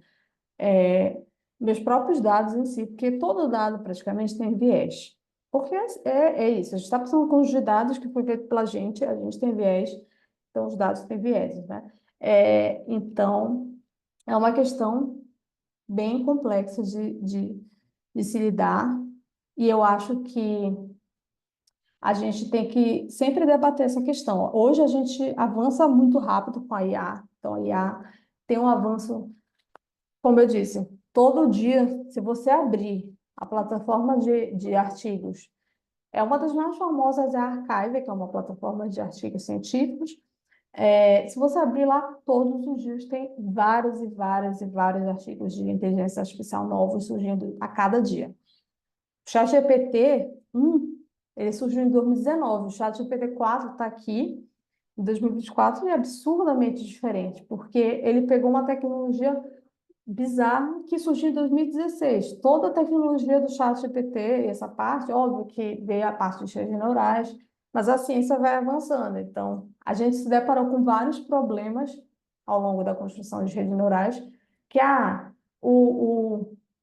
Speaker 2: É, Meus próprios dados em si, porque todo dado praticamente tem viés. Porque é isso, a gente está precisando de um conjunto de dados que foi feito pela gente, a gente tem viés, então os dados têm viés, né? Então, é uma questão bem complexa de se lidar, e eu acho que a gente tem que sempre debater essa questão. Hoje a gente avança muito rápido com a IA, então a IA tem um avanço, como eu disse, todo dia, se você abrir a plataforma de artigos, uma das mais famosas é a Archive, que é uma plataforma de artigos científicos. Se você abrir lá, todos os dias tem vários e vários e vários artigos de inteligência artificial novos surgindo a cada dia. O ChatGPT, ele surgiu em 2019. O ChatGPT 4 está aqui em 2024 e é absurdamente diferente, porque ele pegou uma tecnologia bizarra que surgiu em 2016. Toda a tecnologia do ChatGPT, essa parte, óbvio que veio a parte de redes neurais, mas a ciência vai avançando. Então, a gente se deparou com vários problemas ao longo da construção de redes neurais, que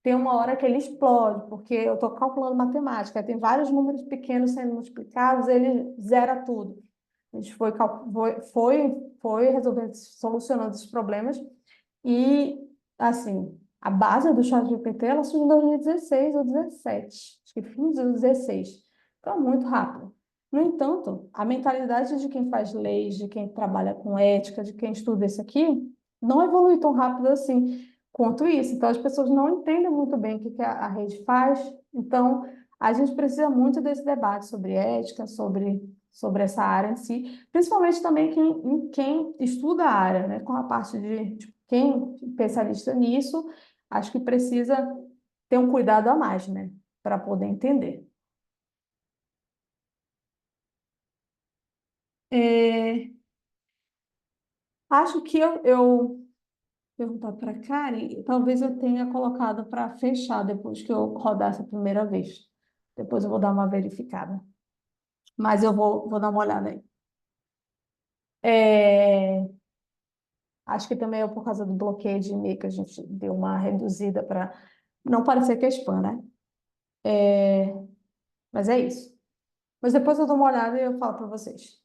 Speaker 2: tem uma hora que ele explode, porque eu estou calculando matemática, tem vários números pequenos sendo multiplicados, ele zera tudo. A gente foi resolvendo, solucionando esses problemas e, assim, a base do ChatGPT, ela surgiu em 2016 ou 2017, acho que fim de 2016. Então, é muito rápido. No entanto, a mentalidade de quem faz leis, de quem trabalha com ética, de quem estuda isso aqui, não evolui tão rápido assim quanto isso. Então, as pessoas não entendem muito bem o que a rede faz. Então, a gente precisa muito desse debate sobre ética, sobre essa área em si, principalmente também quem estuda a área, né, com a parte de quem é especialista nisso, acho que precisa ter um cuidado a mais, né, para poder entender. É, acho que eu perguntar para Karen, talvez eu tenha colocado para fechar depois que eu rodar essa primeira vez. Depois eu vou dar uma verificada. Mas eu vou dar uma olhada aí. É, acho que também é por causa do bloqueio de e-mail que a gente deu uma reduzida para não parecer que é spam, né? Mas é isso. Mas depois eu dou uma olhada e eu falo para vocês.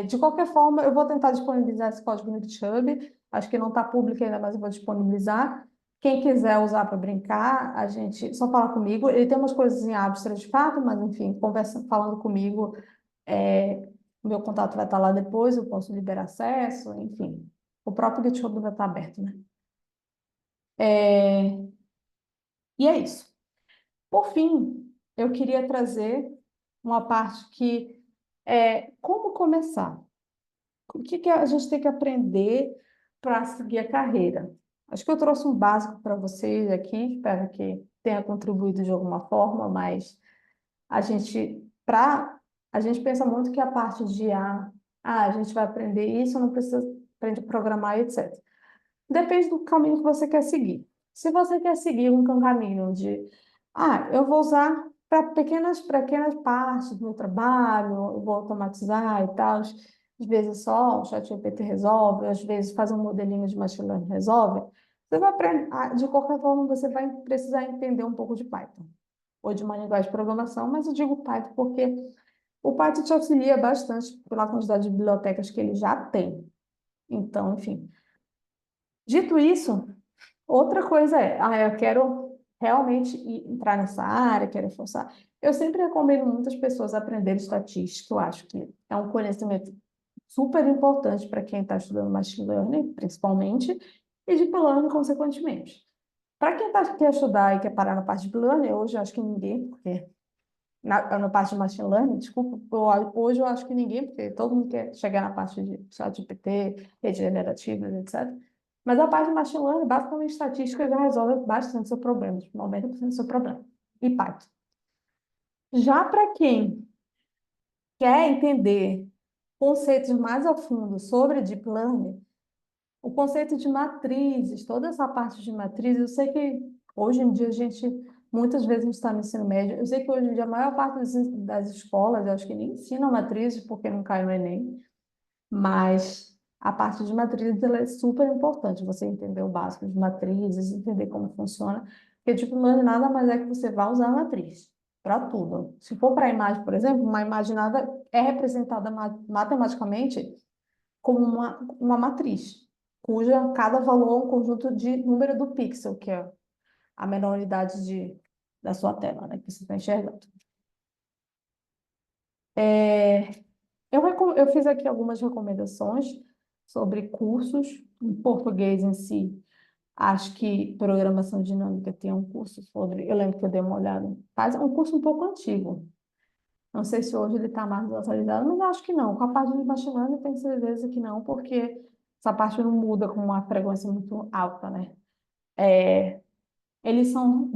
Speaker 2: De qualquer forma, eu vou tentar disponibilizar esse código no GitHub. Acho que não está público ainda, mas eu vou disponibilizar. Quem quiser usar para brincar, a gente só fala comigo. Ele tem umas coisas em abstract de fato, mas enfim, falando comigo, o meu contato vai estar lá depois, eu posso liberar acesso, enfim. O próprio GitHub vai estar aberto, né? É, e é isso. Por fim, eu queria trazer uma parte que é como começar. O que a gente tem que aprender para seguir a carreira? Acho que eu trouxe um básico para vocês aqui, espero que tenha contribuído de alguma forma, mas a gente, a gente pensa muito que a parte de a gente vai aprender isso, não precisa aprender a programar, etc. Depende do caminho que você quer seguir. Se você quer seguir um caminho de, eu vou usar para pequenas partes do meu trabalho, eu vou automatizar e tal, às vezes só o ChatGPT resolve, às vezes fazer um modelinho de machine learning resolve, você vai aprender, de qualquer forma, você vai precisar entender um pouco de Python, ou de uma linguagem de programação, mas eu digo Python porque o Python te auxilia bastante pela quantidade de bibliotecas que ele já tem. Então, enfim. Dito isso, outra coisa eu quero realmente entrar nessa área, quero forçar. Eu sempre recomendo muitas pessoas aprenderem estatística, eu acho que é um conhecimento super importante para quem está estudando machine learning, principalmente, e deep learning, consequentemente. Para quem quer estudar e quer parar na parte de deep learning, hoje eu acho que ninguém, porque na parte de machine learning, desculpa, hoje eu acho que ninguém, porque todo mundo quer chegar na parte de ChatGPT, redes generativas, etc. Mas a parte de machine learning, basicamente, estatística já resolve bastante seu problema, tipo, 90% do seu problema. E Python. Já para quem quer entender conceitos mais a fundo sobre Deep Learning, o conceito de matrizes, toda essa parte de matrizes, eu sei que hoje em dia a gente, muitas vezes a gente está no ensino médio, eu sei que hoje em dia a maior parte das escolas, eu acho que nem ensinam matrizes porque não cai no Enem, mas a parte de matrizes ela é super importante, você entender o básico de matrizes, entender como funciona, porque tipo, não é nada mais é que você vai usar a matriz para tudo. Se for para a imagem, por exemplo, uma imagem nada é representada matematicamente como uma matriz, cuja cada valor é um conjunto de número do pixel, que é a menor unidade da sua tela, né, que você está enxergando. Eu fiz aqui algumas recomendações sobre cursos em português em si. Acho que programação dinâmica tem um curso sobre, eu lembro que eu dei uma olhada, faz um curso um pouco antigo. Não sei se hoje ele está mais atualizado, mas acho que não. Com a parte de machine learning, eu tenho certeza que não, porque essa parte não muda com uma frequência muito alta, né? Eles são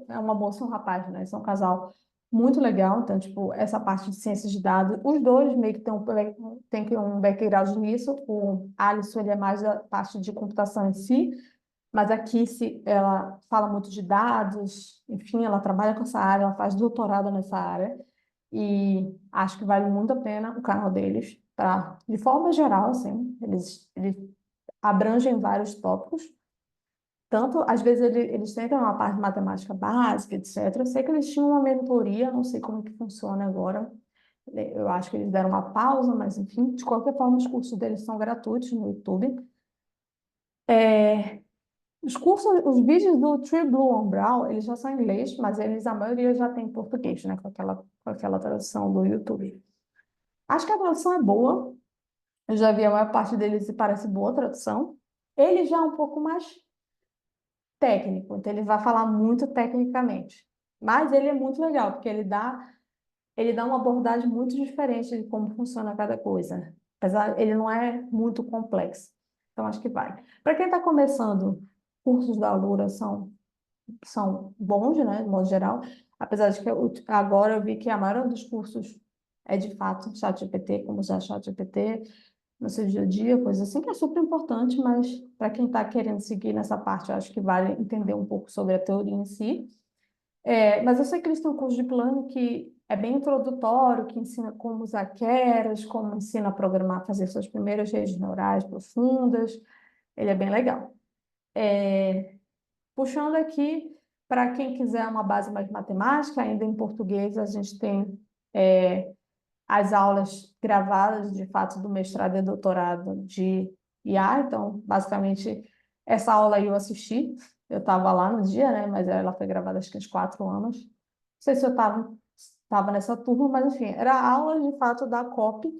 Speaker 2: é uma moça e um rapaz, né? São um casal muito legal. Então, tipo, essa parte de ciências de dados, os dois meio que têm um background nisso. O Alisson, ele é mais da parte de computação em si, mas a Kissy, ela fala muito de dados, enfim, ela trabalha com essa área, ela faz doutorado nessa área, e acho que vale muito a pena o canal deles, tá? De forma geral, assim, eles abrangem vários tópicos, tanto, às vezes, eles tentam uma parte de matemática básica, etc. Eu sei que eles tinham uma mentoria, não sei como que funciona agora, eu acho que eles deram uma pausa, mas, enfim, de qualquer forma, os cursos deles são gratuitos no YouTube. Os cursos, os vídeos do Tree Blue on Brown, eles já são em inglês, mas a maioria já tem em português, né? Com aquela tradução do YouTube. Acho que a tradução é boa. Eu já vi a maior parte deles e parece boa a tradução. Ele já é um pouco mais técnico, então ele vai falar muito tecnicamente. Mas ele é muito legal, porque ele dá uma abordagem muito diferente de como funciona cada coisa. Apesar, ele não é muito complexo. Então, acho que vai. Para quem está começando, cursos da Alura são bons, né, de modo geral, apesar de que agora eu vi que a maioria dos cursos é de fato ChatGPT, como usar ChatGPT no seu dia a dia, coisa assim, que é super importante, mas para quem está querendo seguir nessa parte, eu acho que vale entender um pouco sobre a teoria em si. Mas eu sei que eles têm um curso de plano que é bem introdutório, que ensina como usar Keras, como ensina a programar, fazer suas primeiras redes neurais profundas. Ele é bem legal. Puxando aqui, para quem quiser uma base mais matemática, ainda em português, a gente tem as aulas gravadas, de fato, do mestrado e doutorado de IA. Então, basicamente, essa aula aí eu assisti. Eu estava lá no dia, né? Mas ela foi gravada acho que uns 4 anos. Não sei se eu estava nessa turma, mas enfim, era a aula de fato da COP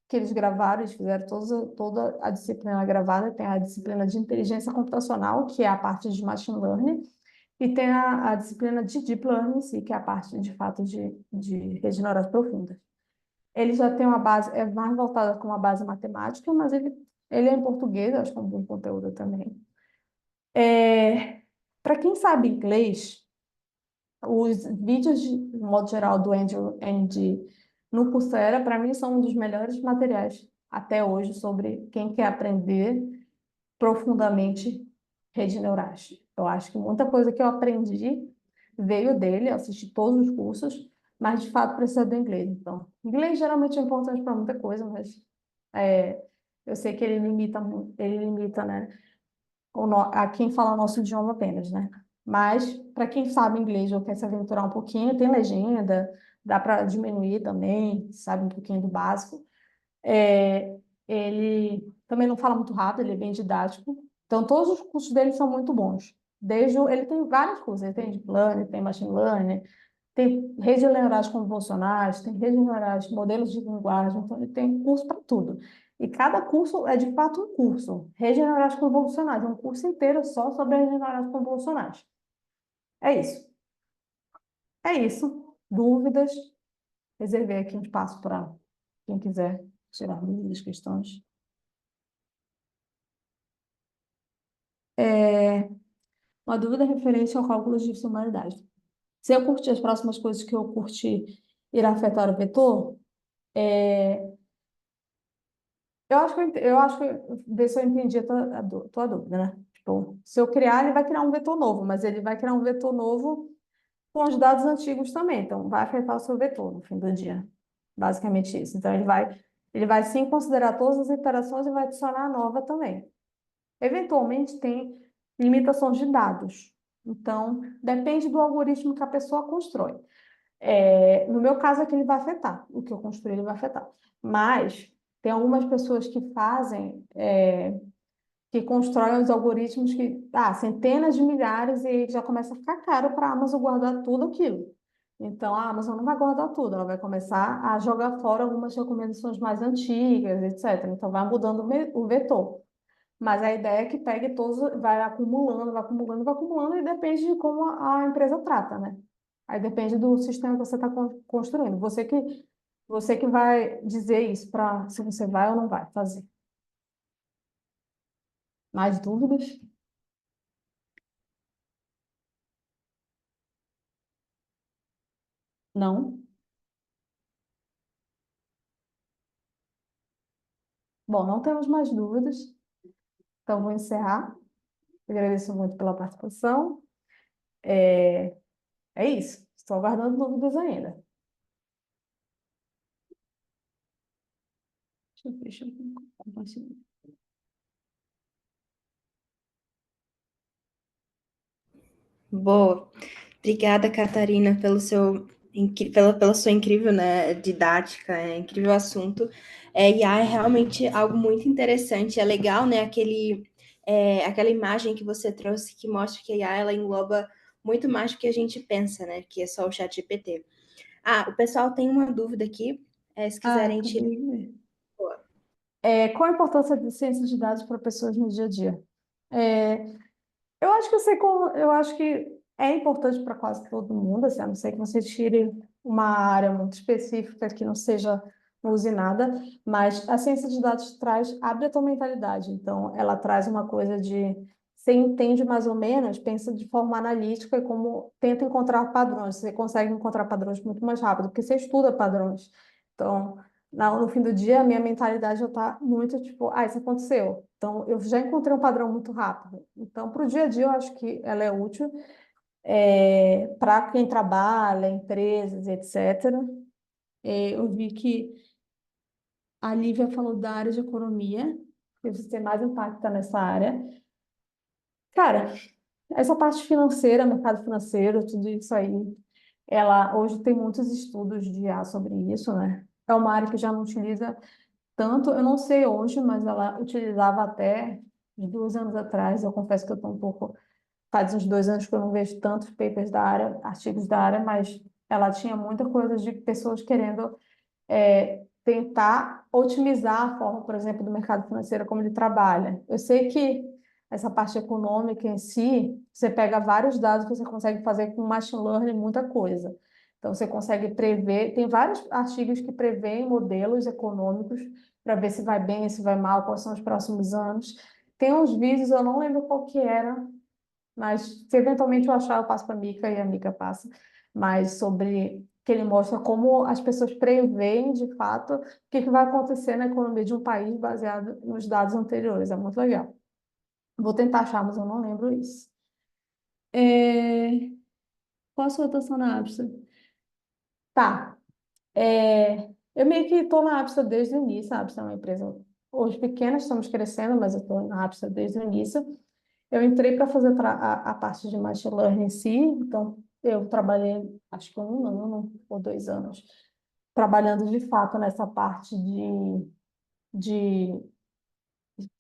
Speaker 2: que eles gravaram, eles fizeram toda a disciplina gravada. Tem a disciplina de inteligência computacional, que é a parte de machine learning, e tem a disciplina de deep learning em si, que é a parte de fato de redes neurais profundas. Ele já tem uma base, é mais voltada com uma base matemática, mas ele é em português, acho que é um bom conteúdo também. Para quem sabe inglês, os vídeos, de modo geral, do Andrew Ng no Coursera, para mim, são um dos melhores materiais até hoje sobre quem quer aprender profundamente redes neurais. Eu acho que muita coisa que eu aprendi veio dele, eu assisti todos os cursos, mas de fato precisa do inglês. Então, inglês geralmente é importante para muita coisa, mas é, eu sei que ele limita, né, a quem fala o nosso idioma apenas, né? Mas para quem sabe inglês ou quer se aventurar um pouquinho, tem legenda, dá para diminuir também, sabe um pouquinho do básico. Ele também não fala muito rápido, ele é bem didático. Então, todos os cursos dele são muito bons. Ele tem vários cursos, ele tem Deep Learning, tem Machine Learning, tem redes neurais convolucionais, tem redes neurais, modelos de linguagem, então ele tem curso para tudo. E cada curso é de fato um curso. Redes neurais convolucionais, é um curso inteiro só sobre redes neurais convolucionais. É isso. É isso. Dúvidas? Reservei aqui um espaço para quem quiser tirar dúvidas, questões. Uma dúvida referente ao cálculo de funcionalidade. Se eu curtir as próximas coisas que eu curti, irá afetar o vetor? Eu acho que, ver se eu entendi a tua dúvida, né? Tipo, se eu criar, ele vai criar um vetor novo, mas ele vai criar um vetor novo com os dados antigos também, então vai afetar o seu vetor no fim do dia. Basicamente isso. Então, ele vai sim considerar todas as iterações e vai adicionar a nova também. Eventualmente, tem limitações de dados. Então, depende do algoritmo que a pessoa constrói. No meu caso aqui, ele vai afetar. O que eu construí, ele vai afetar. Mas tem algumas pessoas que que constroem os algoritmos que, centenas de milhares, e aí já começa a ficar caro para a Amazon guardar tudo aquilo. Então, a Amazon não vai guardar tudo, ela vai começar a jogar fora algumas recomendações mais antigas, etc. Então, vai mudando o vetor. Mas a ideia é que pegue todos, vai acumulando, vai acumulando, vai acumulando, e depende de como a empresa trata, né? Aí depende do sistema que você está construindo. Você que vai dizer isso para se você vai ou não vai fazer. Mais dúvidas? Não? Bom, não temos mais dúvidas, então vou encerrar. Agradeço muito pela participação. É, é isso. Estou aguardando dúvidas ainda. Deixa eu compartilhar.
Speaker 1: Boa. Obrigada, Catarina, pela sua incrível, né, didática, incrível assunto. IA é realmente algo muito interessante. É legal, né, aquela imagem que você trouxe que mostra que a IA ela engloba muito mais do que a gente pensa, né, que é só o chat GPT. Ah, o pessoal tem uma dúvida aqui, se quiserem tirar.
Speaker 2: Acabei. Qual a importância de ciência de dados para pessoas no dia a dia? É, eu acho que eu acho que é importante para quase todo mundo, assim, a não ser que você tire uma área muito específica que não seja, não use nada, mas a ciência de dados abre a tua mentalidade. Então, ela traz uma coisa de você entende mais ou menos, pensa de forma analítica e como tenta encontrar padrões. Você consegue encontrar padrões muito mais rápido, porque você estuda padrões. Então, no fim do dia, a minha mentalidade já está muito tipo, isso aconteceu. Então, eu já encontrei um padrão muito rápido. Então, para o dia a dia, eu acho que ela é útil para quem trabalha, empresas, etc. Eu vi que a Lívia falou da área de economia, que você tem mais impacto nessa área. Cara, essa parte financeira, mercado financeiro, tudo isso aí, ela hoje tem muitos estudos de IA sobre isso, né? É uma área que já não utiliza tanto, eu não sei hoje, mas ela utilizava até uns 2 anos atrás. Eu confesso que eu estou um pouco. Faz uns 2 anos que eu não vejo tantos papers da área, artigos da área, mas ela tinha muita coisa de pessoas querendo tentar otimizar a forma, por exemplo, do mercado financeiro como ele trabalha. Eu sei que essa parte econômica em si, você pega vários dados que você consegue fazer com machine learning muita coisa. Então, você consegue prever, tem vários artigos que preveem modelos econômicos para ver se vai bem, se vai mal, quais são os próximos anos. Tem uns vídeos, eu não lembro qual que era, mas se eventualmente eu achar, eu passo para a Mica e a Mica passa. Mas sobre que ele mostra como as pessoas preveem, de fato, o que vai acontecer na economia de um país baseado nos dados anteriores. É muito legal. Vou tentar achar, mas eu não lembro isso. Qual a sua atuação na ABSA? Tá. Eu meio que estou na ABSA desde o início. A ABSA é uma empresa hoje pequena, estamos crescendo, mas eu estou na ABSA desde o início. Eu entrei para fazer a parte de machine learning em si, então eu trabalhei acho que 1 ano ou 2 anos trabalhando de fato nessa parte de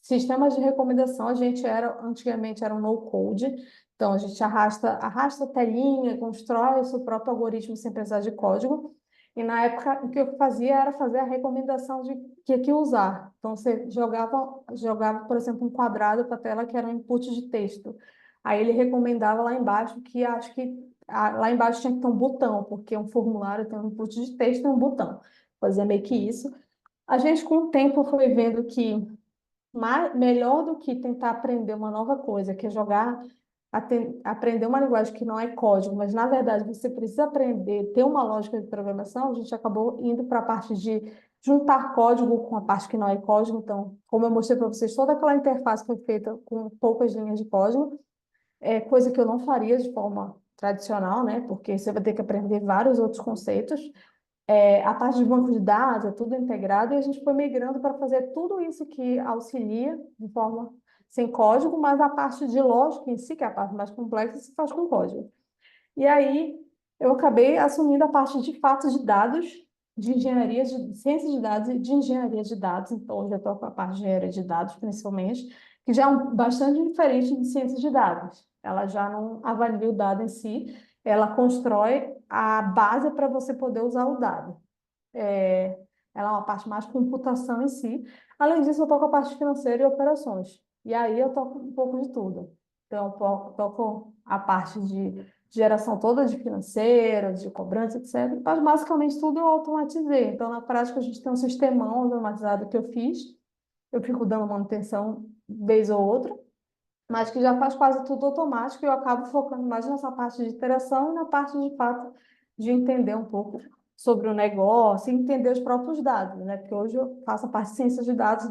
Speaker 2: sistemas de recomendação. A gente antigamente era um no-code, então a gente arrasta a telinha, constrói o seu próprio algoritmo sem precisar de código. E na época, o que eu fazia era fazer a recomendação de que usar. Então, você jogava, por exemplo, um quadrado para a tela que era um input de texto. Aí ele recomendava lá embaixo que acho que lá embaixo tinha que ter um botão, porque um formulário tem um input de texto e um botão. Fazia meio que isso. A gente, com o tempo, foi vendo que melhor do que tentar aprender uma nova coisa, que é aprender uma linguagem que não é código, mas na verdade você precisa aprender, ter uma lógica de programação. A gente acabou indo para a parte de juntar código com a parte que não é código. Então, como eu mostrei para vocês, toda aquela interface foi feita com poucas linhas de código, coisa que eu não faria de forma tradicional, né? Porque você vai ter que aprender vários outros conceitos. A parte de banco de dados é tudo integrado, e a gente foi migrando para fazer tudo isso que auxilia de forma sem código, mas a parte de lógica em si, que é a parte mais complexa, se faz com código. E aí eu acabei assumindo a parte de fato de dados, de engenharia de ciência de dados e de engenharia de dados. Então, hoje eu estou com a parte de engenharia de dados, principalmente, que já é bastante diferente de ciência de dados. Ela já não avalia o dado em si, ela constrói a base para você poder usar o dado. É, ela é uma parte mais computação em si. Além disso, eu estou com a parte financeira e operações. E aí eu toco um pouco de tudo. Então, eu toco a parte de geração toda de financeira, de cobrança, etc. Mas basicamente tudo eu automatizei. Então, na prática, a gente tem um sistemão automatizado que eu fiz. Eu fico dando manutenção vez ou outra, mas que já faz quase tudo automático e eu acabo focando mais nessa parte de interação e na parte de fato de entender um pouco sobre o negócio e entender os próprios dados, né? Porque hoje eu faço a parte de ciência de dados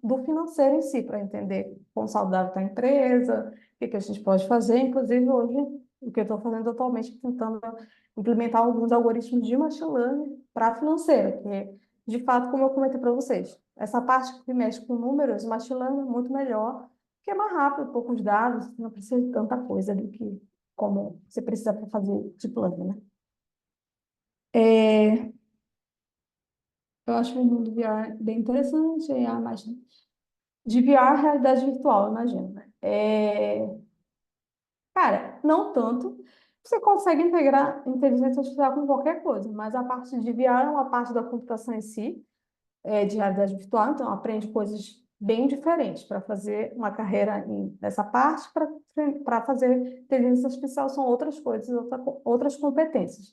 Speaker 2: do financeiro em si, para entender quão saudável está a empresa, o que que a gente pode fazer. Inclusive, hoje, o que eu estou fazendo atualmente é tentando implementar alguns algoritmos de machine learning para financeiro, porque, de fato, como eu comentei para vocês, essa parte que mexe com números, machine learning é muito melhor porque é mais rápido, poucos dados, não precisa de tanta coisa ali que como você precisa para fazer de plano, né? É, eu acho o mundo VR bem interessante, mas de VR, realidade virtual, imagina, né? Cara, não tanto. Você consegue integrar inteligência artificial com qualquer coisa, mas a parte de VR é uma parte da computação em si, de realidade virtual, então aprende coisas bem diferentes para fazer uma carreira nessa parte, para fazer inteligência artificial são outras coisas, outras competências.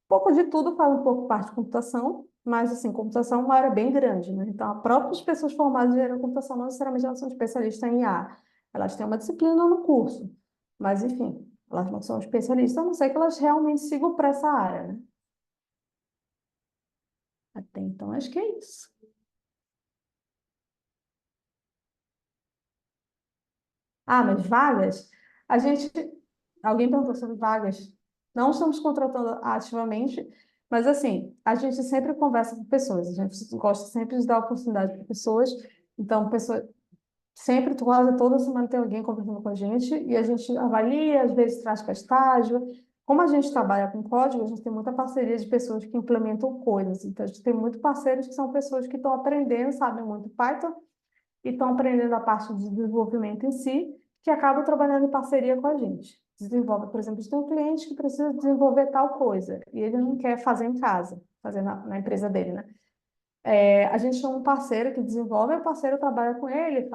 Speaker 2: Um pouco de tudo faz um pouco parte de computação, mas assim, computação é uma área bem grande, né? Então, as próprias pessoas formadas em engenharia de computação não necessariamente elas são especialistas em IA, elas têm uma disciplina no curso, mas enfim, elas não são especialistas, a não ser que elas realmente sigam para essa área, né? Até então, acho que é isso. Ah, mas vagas? A gente. Alguém perguntou sobre vagas. Não estamos contratando ativamente, mas assim, a gente sempre conversa com pessoas. A gente gosta sempre de dar oportunidade para pessoas. Então, pessoa, sempre, quase toda semana tem alguém conversando com a gente e a gente avalia, às vezes traz para estágio. Como a gente trabalha com código, a gente tem muita parceria de pessoas que implementam coisas. Então, a gente tem muitos parceiros que são pessoas que estão aprendendo, sabem muito Python e estão aprendendo a parte de desenvolvimento em si, que acabam trabalhando em parceria com a gente. Desenvolve, por exemplo, tem um cliente que precisa desenvolver tal coisa e ele não quer fazer em casa, fazer na empresa dele, né? A gente tem um parceiro que desenvolve, o parceiro trabalha com ele,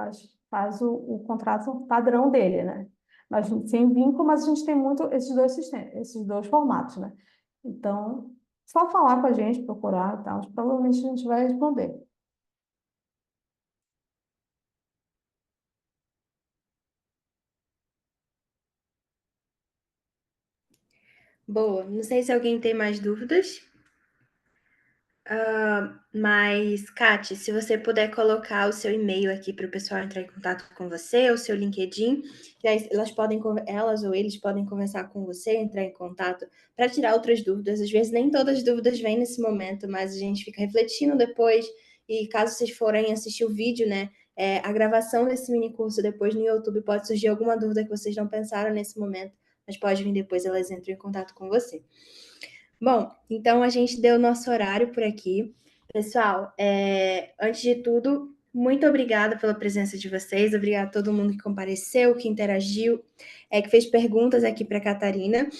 Speaker 2: faz o contrato padrão dele, né? Mas sem vínculo, mas a gente tem muito esses dois sistemas, esses dois formatos, né? Então, só falar com a gente, procurar e tal, provavelmente a gente vai responder.
Speaker 1: Boa, não sei se alguém tem mais dúvidas. Mas, Kati, se você puder colocar o seu e-mail aqui para o pessoal entrar em contato com você, o seu LinkedIn, e aí elas ou eles podem conversar com você, entrar em contato para tirar outras dúvidas. Às vezes nem todas as dúvidas vêm nesse momento, mas a gente fica refletindo depois. E caso vocês forem assistir o vídeo, né, a gravação desse mini curso depois no YouTube, pode surgir alguma dúvida que vocês não pensaram nesse momento, mas pode vir depois, elas entram em contato com você. Bom, então a gente deu o nosso horário por aqui. Pessoal, antes de tudo, muito obrigada pela presença de vocês, obrigada a todo mundo que compareceu, que interagiu, que fez perguntas aqui para a Catarina.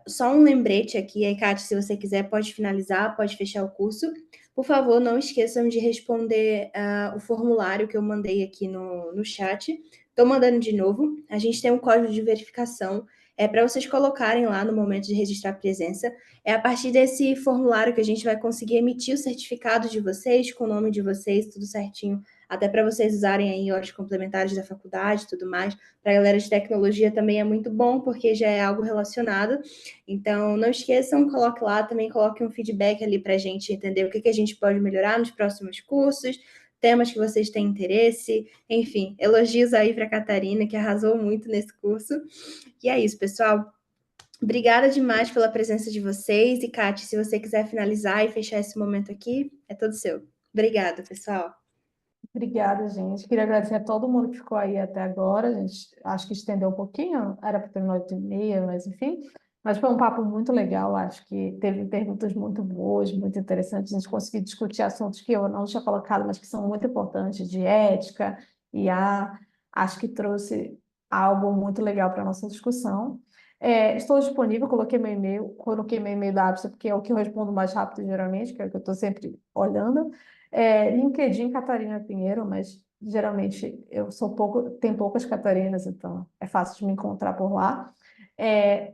Speaker 1: Só um lembrete aqui, aí, Kátia, se você quiser, pode finalizar, pode fechar o curso. Por favor, não esqueçam de responder o formulário que eu mandei aqui no chat. Estou mandando de novo. A gente tem um código de verificação para vocês colocarem lá no momento de registrar a presença. É a partir desse formulário que a gente vai conseguir emitir o certificado de vocês, com o nome de vocês, tudo certinho, até para vocês usarem aí horas complementares da faculdade e tudo mais. Para a galera de tecnologia também é muito bom, porque já é algo relacionado. Então, não esqueçam, coloque lá, também coloque um feedback ali para a gente entender o que a gente pode melhorar nos próximos cursos, temas que vocês têm interesse, enfim, elogios aí para a Catarina, que arrasou muito nesse curso. E é isso, pessoal. Obrigada demais pela presença de vocês. E, Kate, se você quiser finalizar e fechar esse momento aqui, é todo seu. Obrigada, pessoal.
Speaker 2: Obrigada, gente. Queria agradecer a todo mundo que ficou aí até agora. A gente acho que estendeu um pouquinho, era para ter 8h30, mas enfim. Mas foi um papo muito legal. Acho que teve perguntas muito boas, muito interessantes. A gente conseguiu discutir assuntos que eu não tinha colocado, mas que são muito importantes, de ética, IA. Acho que trouxe algo muito legal para a nossa discussão. Estou disponível, coloquei meu e-mail da Absa, porque é o que eu respondo mais rápido, geralmente, que é o que eu estou sempre olhando. LinkedIn Catarina Pinheiro, mas geralmente tem poucas Catarinas, então é fácil de me encontrar por lá.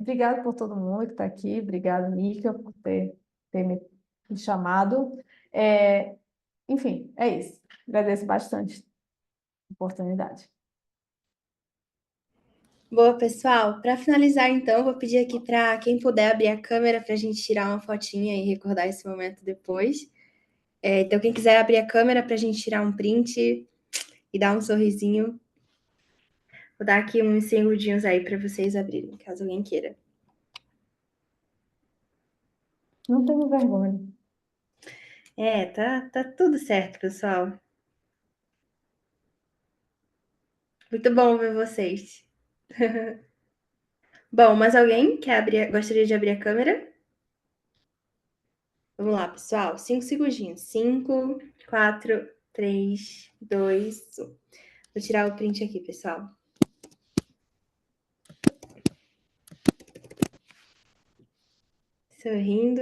Speaker 2: Obrigado por todo mundo que está aqui, obrigado, Nica, por ter me chamado. É, Enfim, é isso. Agradeço bastante a oportunidade.
Speaker 1: Boa, pessoal. Para finalizar, então, vou pedir aqui para quem puder abrir a câmera para a gente tirar uma fotinha e recordar esse momento depois. Então, quem quiser abrir a câmera para a gente tirar um print e dar um sorrisinho, vou dar aqui uns segundinhos aí para vocês abrirem, caso alguém queira.
Speaker 2: Não tenho vergonha.
Speaker 1: Tá tudo certo, pessoal. Muito bom ver vocês. Bom, mais alguém gostaria de abrir a câmera? Vamos lá, pessoal. 5 segundinhos. 5, 4, 3, 2, 1. Vou tirar o print aqui, pessoal. Sorrindo.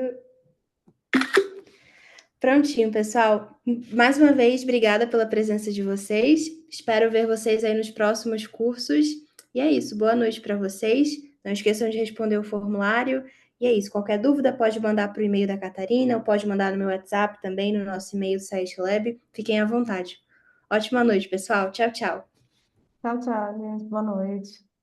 Speaker 1: Prontinho, pessoal. Mais uma vez, obrigada pela presença de vocês. Espero ver vocês aí nos próximos cursos. E é isso. Boa noite para vocês. Não esqueçam de responder o formulário. E é isso. Qualquer dúvida pode mandar para o e-mail da Catarina ou pode mandar no meu WhatsApp também, no nosso e-mail Site Lab. Fiquem à vontade. Ótima noite, pessoal. Tchau, tchau.
Speaker 2: Tchau, tchau, gente. Boa noite.